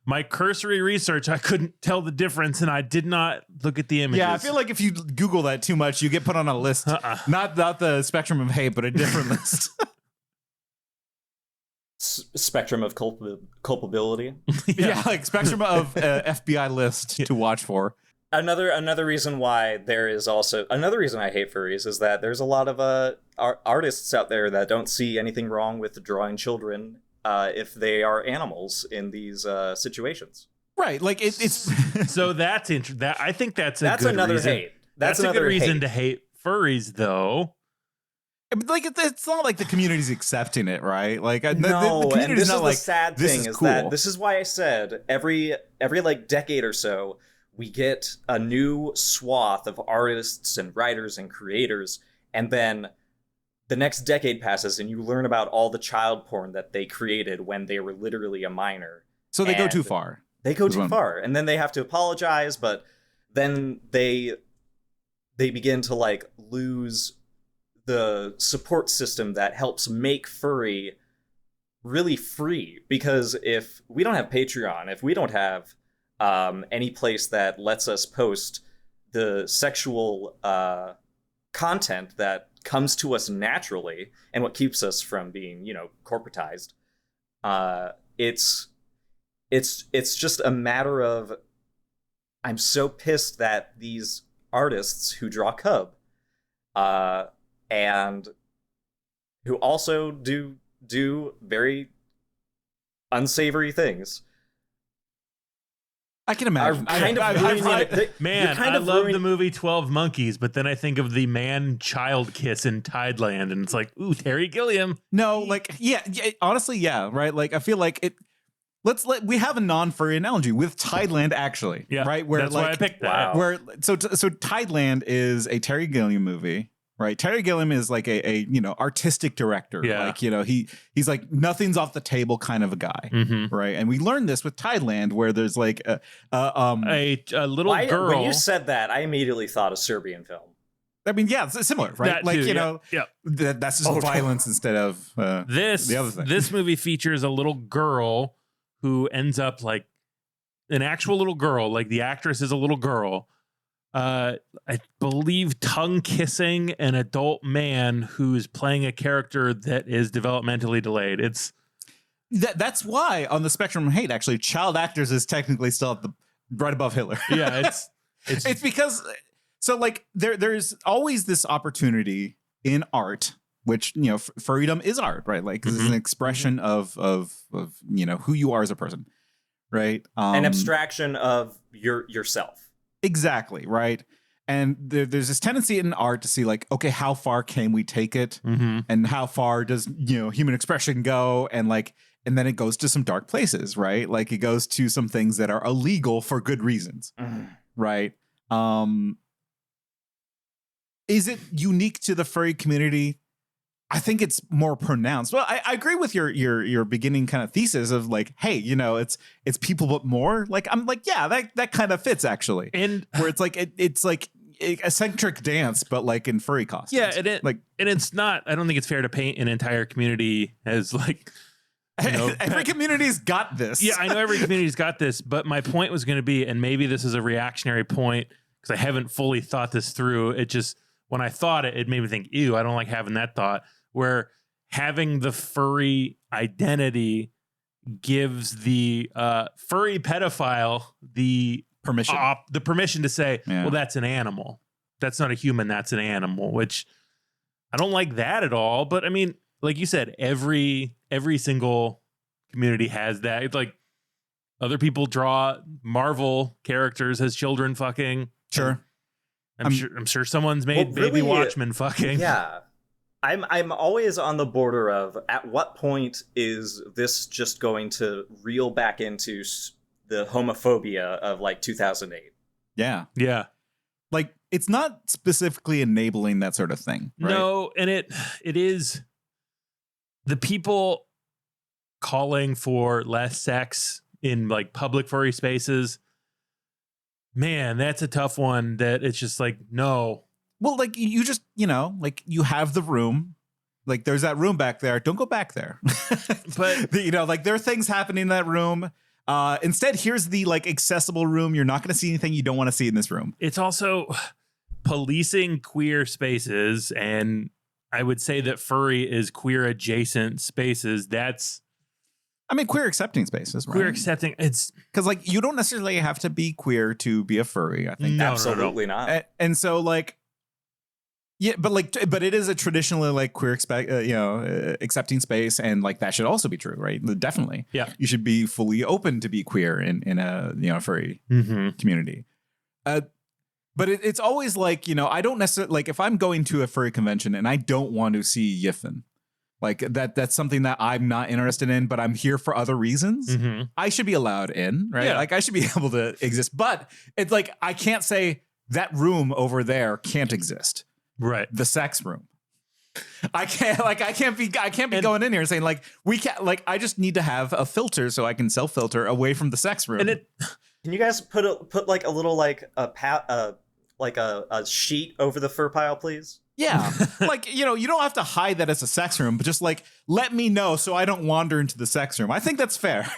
my cursory research, I couldn't tell the difference, and I did not look at the images. Yeah, I feel like if you Google that too much, you get put on a list. Not the spectrum of hate, but a different list. Spectrum of culpability. Yeah, like spectrum of FBI list to watch for. Another reason why there is also another reason I hate furries is that there's a lot of artists out there that don't see anything wrong with drawing children if they are animals in these situations. Right, like it's so that's that I think that's another reason. hate. That's a good reason to hate furries, though. Like it's not like the community's accepting it, right? Like the community's and this not is like the sad thing is cool. that this is why I said every like decade or so we get a new swath of artists and writers and creators, and then the next decade passes and you learn about all the child porn that they created when they were literally a minor. So they go too far. They go too far, and then they have to apologize, but then they begin to like lose the support system that helps make furry really free. Because if we don't have Patreon, if we don't have any place that lets us post the sexual content that comes to us naturally and what keeps us from being, you know, corporatized, it's just a matter of I'm so pissed that these artists who draw cub and who also do very unsavory things. I can imagine. I love the movie 12 Monkeys, but then I think of the man-child kiss in Tideland, and it's like, ooh, Terry Gilliam. No, like, yeah, honestly, yeah, right? Like, I feel like it... we have a non-furry analogy with Tideland, actually. Yeah, right? Where, that's like, why I picked that. Wow. Where, so Tideland is a Terry Gilliam movie, right? Terry Gilliam is like a you know, artistic director. Yeah. Like, you know, he's like nothing's off the table kind of a guy, Mm-hmm. right? And we learned this with Tideland, where there's like a little girl. When you said that, I immediately thought of Serbian film. I mean, yeah, it's similar, right? That like, too, you know, yeah. That's just violence instead of the other thing. This movie features a little girl who ends up like an actual little girl. Like the actress is a little girl. I believe tongue kissing an adult man who's playing a character that is developmentally delayed. It's that's why on the spectrum of hate, actually, child actors is technically still at the right above Hitler. Yeah, it's because so like there's always this opportunity in art, which, you know, freedom is art, right? Like this is an expression of you know, who you are as a person, right? An abstraction of yourself. Exactly, right? And there's this tendency in art to see like, okay, how far can we take it? And how far does, you know, human expression go? And like, and then it goes to some dark places, right? Like it goes to some things that are illegal for good reasons, right? Is it unique to the furry community? I think it's more pronounced. Well, I agree with your beginning kind of thesis of like, hey, you know, it's people but more. Like I'm like, yeah, that kind of fits actually. And where it's like it's like eccentric dance, but like in furry costumes. Yeah, and it's not. I don't think it's fair to paint an entire community as like Every community's got this. Yeah, I know every community's got this, but my point was going to be, and maybe this is a reactionary point because I haven't fully thought this through. It just, when I thought it made me think, ew, I don't like having that thought, where having the furry identity gives the furry pedophile the permission to say, well, that's an animal. That's not a human. That's an animal, which I don't like that at all. But I mean, like you said, every single community has that. It's like other people draw Marvel characters as children fucking. Sure. I'm sure someone's made Baby Watchmen fucking. Yeah. I'm always on the border of at what point is this just going to reel back into the homophobia of like 2008? Yeah. Yeah. Like it's not specifically enabling that sort of thing. Right? No, and it is the people calling for less sex in like public furry spaces. Man, that's a tough one that it's just like, no. Well, like you just, like you have the room, like there's that room back there. Don't go back there. But like there are things happening in that room. Instead, here's the like accessible room. You're not going to see anything you don't want to see in this room. It's also policing queer spaces. And I would say that furry is queer adjacent spaces. Queer accepting spaces, right? Queer accepting. It's because like you don't necessarily have to be queer to be a furry. I think absolutely not. And so like, yeah, but it is a traditionally like queer accepting space, and like that should also be true, right? Definitely, yeah. You should be fully open to be queer in a furry community. But it's always like I don't necessarily like if I'm going to a furry convention and I don't want to see Yiffing. Like that's something that I'm not interested in, but I'm here for other reasons. I should be allowed in, right? Yeah. Like I should be able to exist, but it's like I can't say that room over there can't exist. Right. The sex room. I can't be going in here and saying like we can't, like I just need to have a filter so I can self-filter away from the sex room. And can you guys put like a little like a sheet over the fur pile, please? Yeah. Like, you don't have to hide that it's a sex room, but just like, let me know so I don't wander into the sex room. I think that's fair.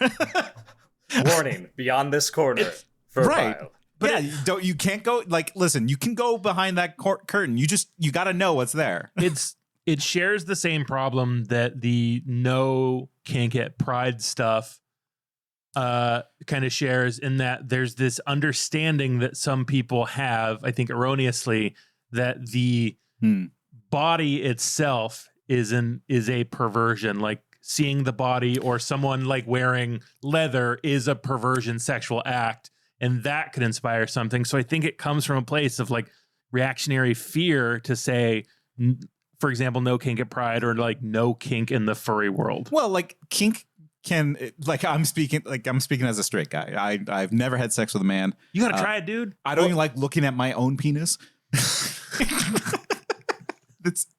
Warning, beyond this corner. Fur pile. But yeah, you can't go like, listen, you can go behind that curtain. You got to know what's there. It shares the same problem that the no can't get pride stuff kind of shares, in that there's this understanding that some people have, I think erroneously, that the body itself is a perversion. Like seeing the body or someone like wearing leather is a perversion sexual act, and that could inspire something. So I think it comes from a place of like reactionary fear to say, for example, no kink at pride, or like no kink in the furry world. Well, like kink can, like I'm speaking as a straight guy. I've never had sex with a man. You gotta try it, dude. I don't even like looking at my own penis.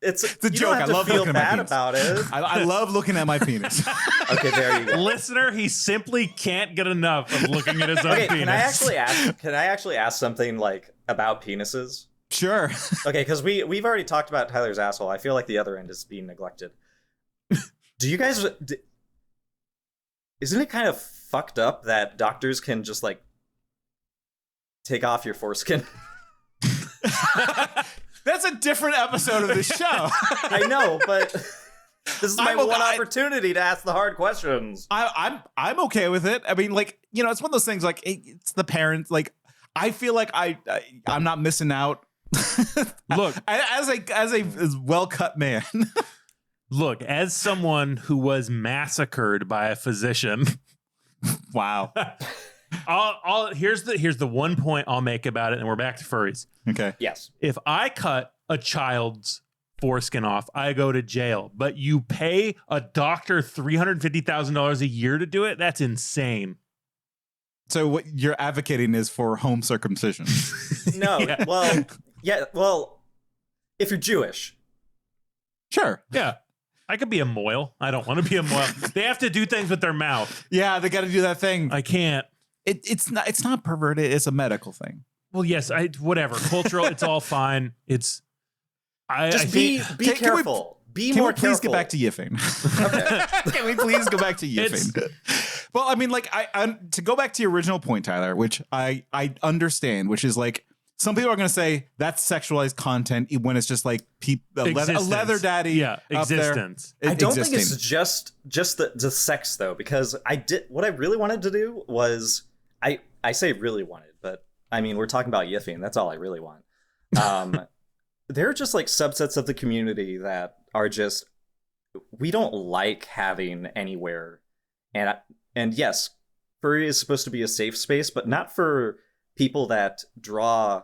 It's a joke. I love looking at my penis. About it. I love looking at my penis. Okay, there you go. Listener, he simply can't get enough of looking at his own penis. Can I actually ask something like about penises? Sure. Okay, because we've already talked about Tyler's asshole. I feel like the other end is being neglected. Do you guys? Isn't it kind of fucked up that doctors can just like take off your foreskin? That's a different episode of the show. I know, but this is my one opportunity to ask the hard questions. I'm okay with it. I mean, like, it's one of those things. Like, it's the parents. Like, I feel like I'm not missing out. Look, as a well cut man. Look, as someone who was massacred by a physician. Wow. Here's the one point I'll make about it, and we're back to furries. Okay. Yes. If I cut a child's foreskin off, I go to jail. But you pay a doctor $350,000 a year to do it? That's insane. So what you're advocating is for home circumcision? No. Yeah. Well, if you're Jewish. Sure. Yeah. I could be a moil. I don't want to be a moil. They have to do things with their mouth. Yeah, they got to do that thing. I can't. It's not perverted. It's a medical thing. Well, yes, whatever. Cultural, it's all fine. It's be careful. be Can more we please careful. get back to Yiffing? Okay. Can we please go back to Yiffing? Well, I mean, like, I to go back to your original point, Tyler, which I understand, which is like some people are going to say that's sexualized content when it's just like a leather daddy. Yeah, existence. I don't think it's just the sex though, because what I really wanted to do was I say really wanted, but I mean we're talking about Yiffing. That's all I really want. There are just like subsets of the community that are just we don't like having anywhere, and yes, furry is supposed to be a safe space, but not for people that draw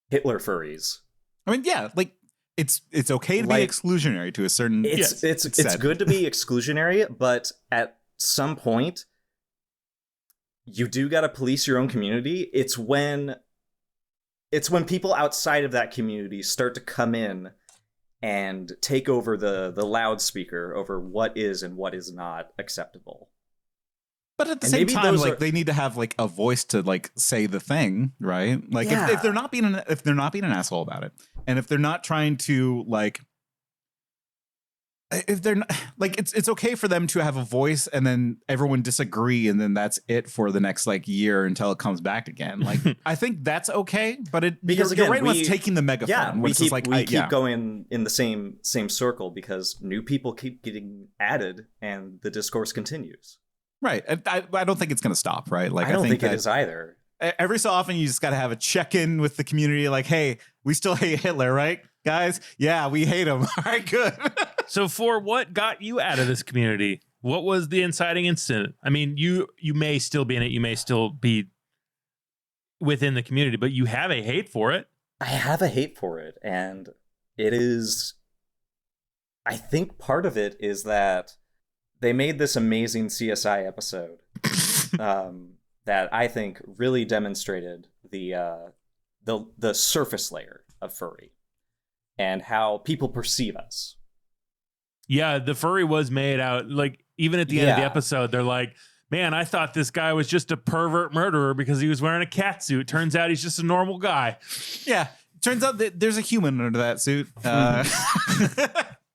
Hitler furries. I mean, yeah, like it's okay to be exclusionary to a certain. It's good to be exclusionary, but at some point, you do got to police your own community. It's when people outside of that community start to come in and take over the loudspeaker over what is and what is not acceptable. But at the same time, like they need to have like a voice to like say the thing, right? Like if they're not being an asshole about it, and if they're not trying to like, if they're not like, it's okay for them to have a voice, and then everyone disagree, and then that's it for the next like year until it comes back again. Like I think that's okay, but because you're right, was taking the megaphone. Yeah, we keep going in the same circle because new people keep getting added, and the discourse continues. Right. I don't think it's going to stop, right? Like I don't think it is either. Every so often, you just got to have a check-in with the community. Like, hey, we still hate Hitler, right, guys? Yeah, we hate him. All right, good. So, for what got you out of this community? What was the inciting incident? I mean, you may still be in it. You may still be within the community, but you have a hate for it. I have a hate for it, and it is. I think part of it is that they made this amazing CSI episode that I think really demonstrated the surface layer of furry and how people perceive us. Yeah, the furry was made out like even at the end of the episode, they're like, "Man, I thought this guy was just a pervert murderer because he was wearing a cat suit. Turns out he's just a normal guy." Yeah, turns out that there's a human under that suit.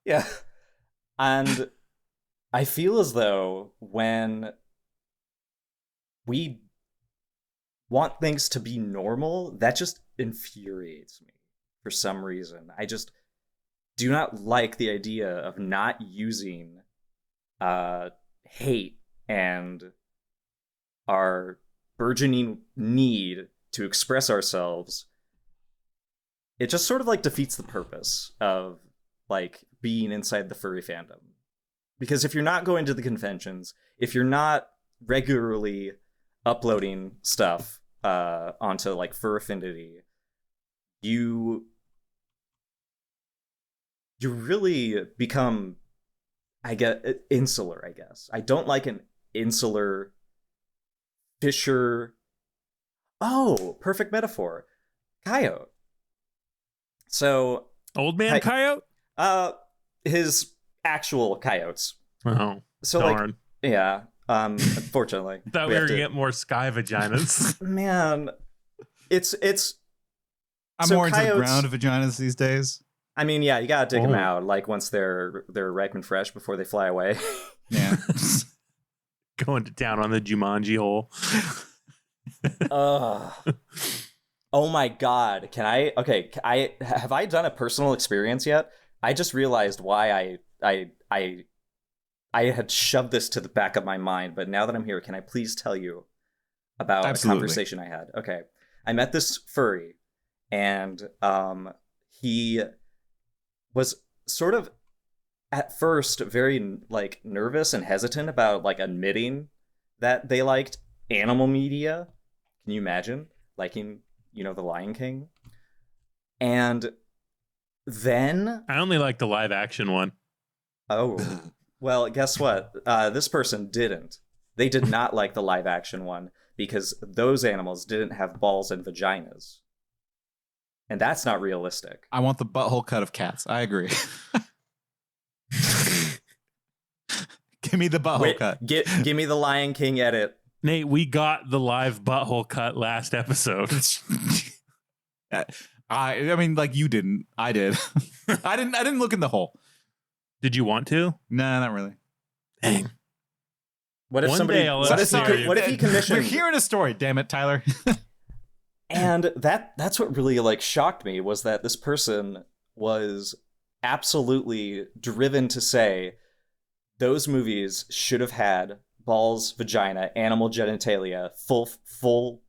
Yeah, and I feel as though when we want things to be normal, that just infuriates me for some reason. I just do not like the idea of not using hate and our burgeoning need to express ourselves. It just sort of like defeats the purpose of like being inside the furry fandom. Because if you're not going to the conventions, if you're not regularly uploading stuff onto like Fur Affinity, you really become, insular, I guess. I don't like an insular fisher. Oh, perfect metaphor. Coyote. So old man coyote? His actual coyotes. Oh, so darn. Like, yeah. Unfortunately, thought we were gonna get more sky vaginas. Man, it's. I'm more into the ground vaginas these days. I mean, yeah, you gotta dig them out like once they're ripe and fresh before they fly away. Yeah, going to town on the Jumanji hole. Oh my god! Can I? Okay, have I done a personal experience yet? I just realized why I had shoved this to the back of my mind, but now that I'm here, can I please tell you about a conversation I had? Okay, I met this furry, and he was sort of at first very like nervous and hesitant about like admitting that they liked animal media. Can you imagine liking, the Lion King? And then I only like the live action one. Oh, well, guess what? This person didn't. They did not like the live action one because those animals didn't have balls and vaginas. And that's not realistic. I want the butthole cut of cats. I agree. Give me the butthole cut. Give me the Lion King edit. Nate, we got the live butthole cut last episode. I mean, like you didn't. I did. I didn't look in the hole. Did you want to? No, not really. Dang. What if One somebody? day I'll What if he commissioned? We're hearing a story. Damn it, Tyler. And that's what really like shocked me was that this person was absolutely driven to say those movies should have had balls, vagina, animal genitalia, full,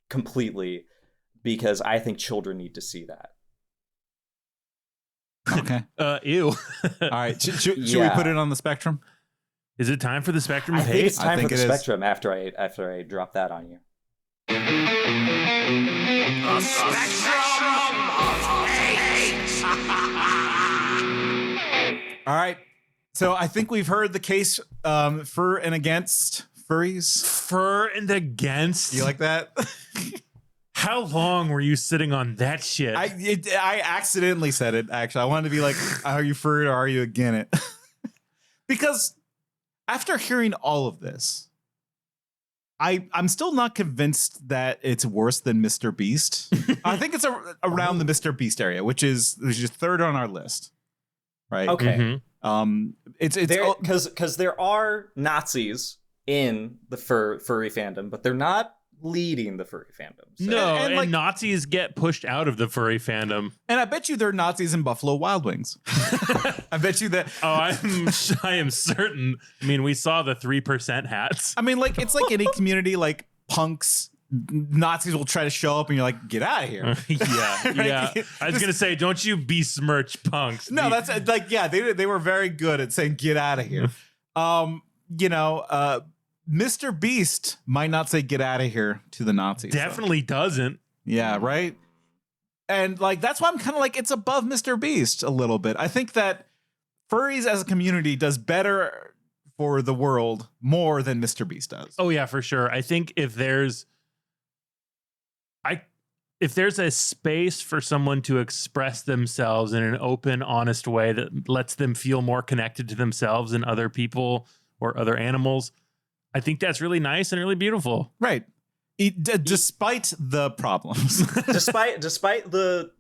completely, because I think children need to see that. Okay. Ew. All right. Should we put it on the spectrum? Is it time for the spectrum I of think hate? it's time for the it is. spectrum after I drop that on you. A spectrum of hate. All right. So I think we've heard the case for and against furries. For and against? You like that? How long were you sitting on that shit? I accidentally said it, actually. I wanted to be like, are you for it or are you against it? Because after hearing all of this, I'm still not convinced that it's worse than Mr. Beast. I think it's around the Mr. Beast area, which is third on our list. Right? Okay. It's because there are Nazis in the furry fandom, but they're not leading the furry fandom. So. No, and like, Nazis get pushed out of the furry fandom. And I bet you there are Nazis in Buffalo Wild Wings. I bet you that. Oh, I am certain. I mean, we saw the 3% hats. I mean, like it's like any community, like punks, Nazis will try to show up, and you're like, get out of here. Yeah. I was gonna say, don't you besmirch punks? No, that's like, yeah, they were very good at saying, get out of here. Mr. Beast might not say get out of here to the Nazis. Definitely doesn't. Yeah, right? And like that's why I'm kind of like it's above Mr. Beast a little bit. I think that furries as a community does better for the world more than Mr. Beast does. Oh yeah, for sure. I think if there's a space for someone to express themselves in an open, honest way that lets them feel more connected to themselves and other people or other animals, I think that's really nice and really beautiful. Right. Despite the problems. despite the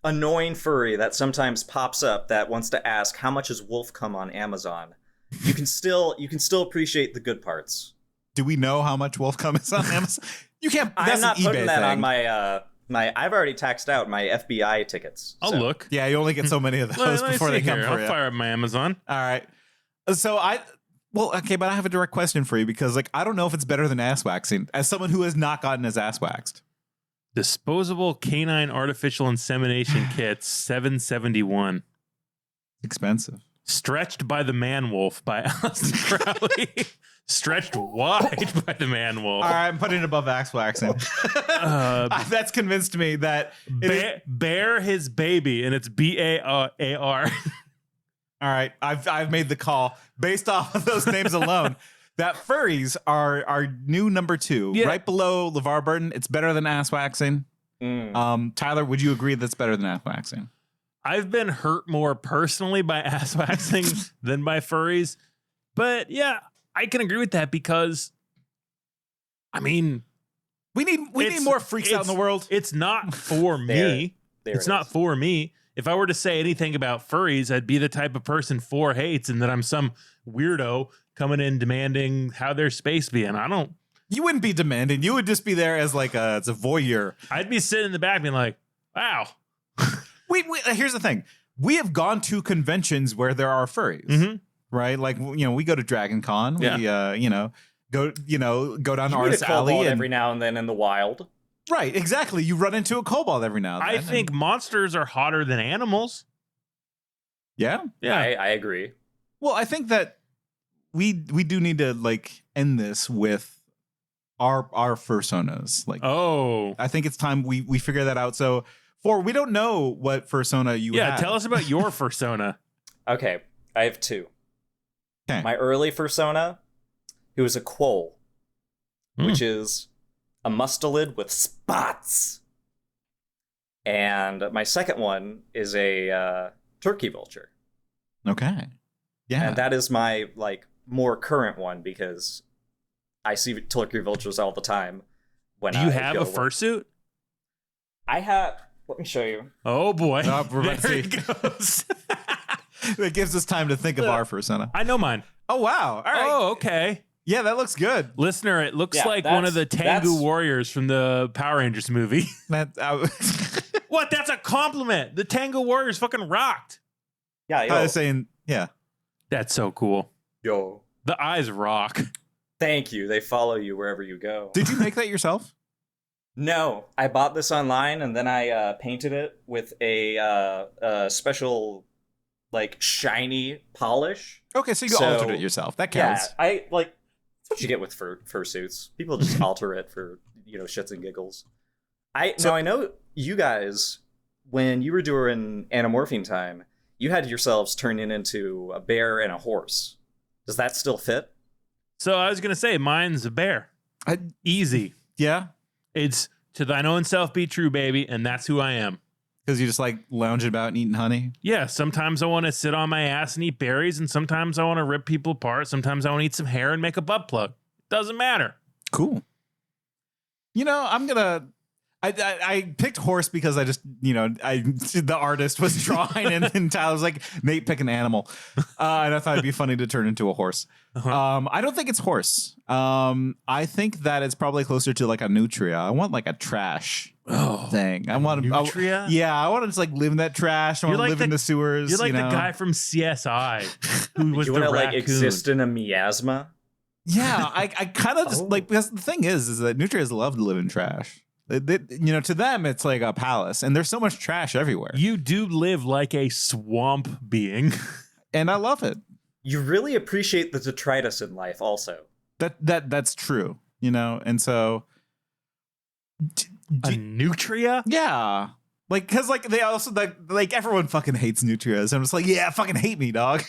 annoying furry that sometimes pops up that wants to ask how much is wolf cum on Amazon, you can still appreciate the good parts. Do we know how much wolf cum is on Amazon? You can't. That's I'm not an putting eBay that thing. on my I've already taxed out my FBI tickets. I'll so. look. Yeah, you only get so many of those Let me before see they come here. for I'll you. fire up my Amazon. All right. So but I have a direct question for you because like I don't know if it's better than ass waxing as someone who has not gotten his ass waxed. Disposable canine artificial insemination kits, $771. Expensive. Stretched by the Man Wolf by Alison Crowley. Stretched wide by the Man Wolf. All right, I'm putting it above ass waxing. That's convinced me that Bear his baby, and it's BAR. All right, I've made the call based off of those names alone. That furries are our new number 2, right below LeVar Burton. It's better than ass waxing. Tyler, would you agree that's better than ass waxing? I've been hurt more personally by ass waxing than by furries, but yeah, I can agree with that because, I mean, we need more freaks out in the world. It's not for me. It's not for me. If I were to say anything about furries, I'd be the type of person Fore hates, and that I'm some weirdo coming in demanding how their space be. And I don't. You wouldn't be demanding. You would just be there as like it's a voyeur. I'd be sitting in the back being like, wow. Here's the thing. We have gone to conventions where there are furries, right? Like, we go to Dragon Con. Yeah. We, go down to Artist meet a kobold Alley. every now and then in the wild. Right, exactly. You run into a kobold every now and then. I think monsters are hotter than animals. Yeah? Yeah. I agree. Well, I think that we do need to like end this with our fursonas. Like, I think it's time we figure that out. So, Fore, we don't know what fursona you have. Tell us about your fursona. Okay, I have 2. Okay. My early fursona, it was a quoll, which is a mustelid with spots. And my second one is a turkey vulture. Okay. Yeah. And that is my more current one because I see turkey vultures all the time. When Do you have a fursuit? I have Let me show you. Oh boy. Oh, we're about to There see. it goes. That gives us time to think of our persona. I know mine. Oh, wow. All right. Oh, okay. Yeah, that looks good. Listener, it looks Yeah, like one of the that's- Tengu warriors from the Power Rangers movie. That, What? That's a compliment. The Tengu warriors fucking rocked. Yeah, I was saying, yeah. That's so cool. Yo. The eyes rock. Thank you. They follow you wherever you go. Did you make that yourself? No, I bought this online and then I painted it with a special, like, shiny polish. Okay, so you altered it yourself. That counts. Yeah, that's what you get with fursuits. People just alter it for, shits and giggles. I know you guys, when you were doing Animorphine time, you had yourselves turn into a bear and a horse. Does that still fit? So I was going to say, mine's a bear. Easy. Yeah. It's to thine own self be true, baby. And that's who I am. Because you just like lounging about and eating honey? Yeah. Sometimes I want to sit on my ass and eat berries. And sometimes I want to rip people apart. Sometimes I want to eat some hair and make a butt plug. Doesn't matter. Cool. I'm going to... I picked horse because I just, the artist was drawing and Tyler was like, Nate, pick an animal. And I thought it'd be funny to turn into a horse. I don't think it's horse. I think that it's probably closer to like a nutria. I want like a trash thing. I want nutria? I want to just like live in that trash. I want to live in the sewers. You're like the guy from CSI who was you the want to raccoon. like exist in a miasma? Yeah, I kind of just like, because the thing is that nutrias love to live in trash. To them, it's like a palace, and there's so much trash everywhere. You do live like a swamp being. And I love it. You really appreciate the detritus in life also. That's true, and so... A nutria? Yeah. Like, because like they also, like everyone fucking hates nutrias. I'm just like, yeah, fucking hate me, dog.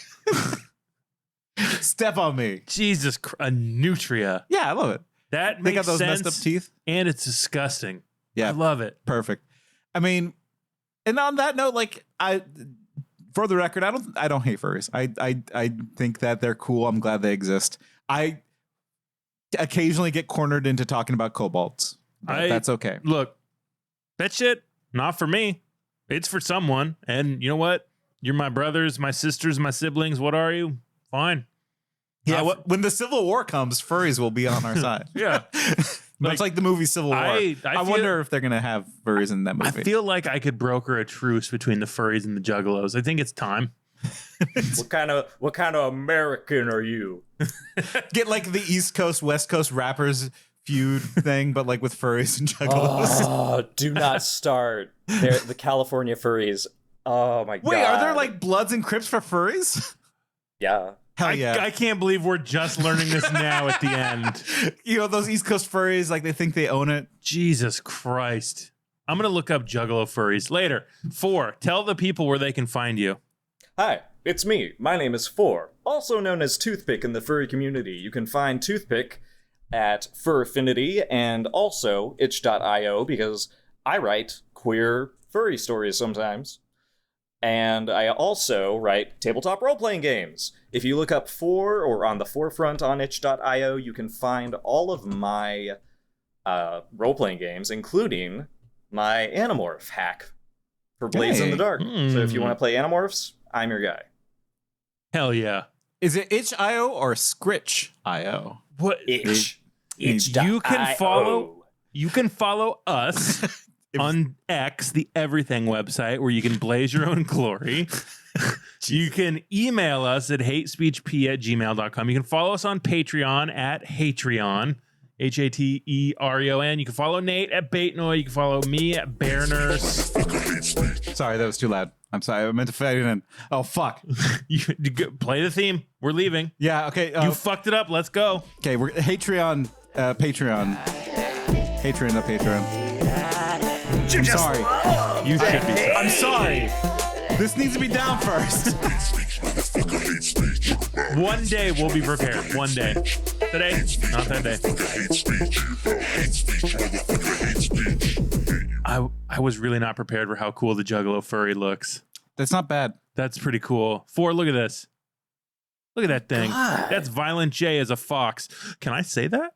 Step on me. Jesus Christ, a nutria. Yeah, I love it. That They makes got those sense, messed up teeth. and it's disgusting. Yeah, I love it. Perfect. I mean, and on that note, like for the record, I don't hate furries. I think that they're cool. I'm glad they exist. I occasionally get cornered into talking about kobolds. That's okay. Look, that shit, not for me. It's for someone. And you know what? You're my brothers, my sisters, my siblings. What are you? Fine. Yeah, when the Civil War comes, furries will be on our side. Yeah. Much like the movie Civil War. I wonder if they're going to have furries in that movie. I feel like I could broker a truce between the furries and the juggalos. I think it's time. What kind of American are you? Get like the East Coast, West Coast rappers feud thing, but like with furries and juggalos. Oh, do not start. They're the California furries. Oh my god. Wait, are there like Bloods and Crips for furries? Yeah. Hell yeah. I can't believe we're just learning this now at the end. Those East Coast furries, like they think they own it. Jesus Christ. I'm going to look up juggalo furries later. Fore, tell the people where they can find you. Hi, it's me. My name is Fore, also known as Toothpick in the furry community. You can find Toothpick at Fur Affinity and also itch.io because I write queer furry stories sometimes. And I also write tabletop role-playing games. If you look up Fore or on the forefront on itch.io, you can find all of my role-playing games, including my Animorph hack for Blades in the Dark. So if you want to play Animorphs, I'm your guy. Hell yeah. Is it itch.io or scritch.io? What? Itch. You can follow us on X, the everything website, where you can blaze your own glory. You can email us at hatespeechp@gmail.com. You can follow us on Patreon at Hatreon, Hatereon. You can follow Nate at Baitnoy. You can follow me at Bear Nurse. Sorry, that was too loud. I'm sorry. I meant to fade it in. Oh, fuck. You play the theme. We're leaving. Yeah, okay. You fucked it up. Let's go. Okay, we're Hatreon, Patreon. Hatreon, not Patreon. I'm sorry. You should be. I'm sorry. This needs to be down first. One day we'll be prepared. One day. Today, not that day. I was really not prepared for how cool the Juggalo furry looks. That's not bad. That's pretty cool. Fore, look at this. Look at that thing. God. That's Violent J as a fox. Can I say that?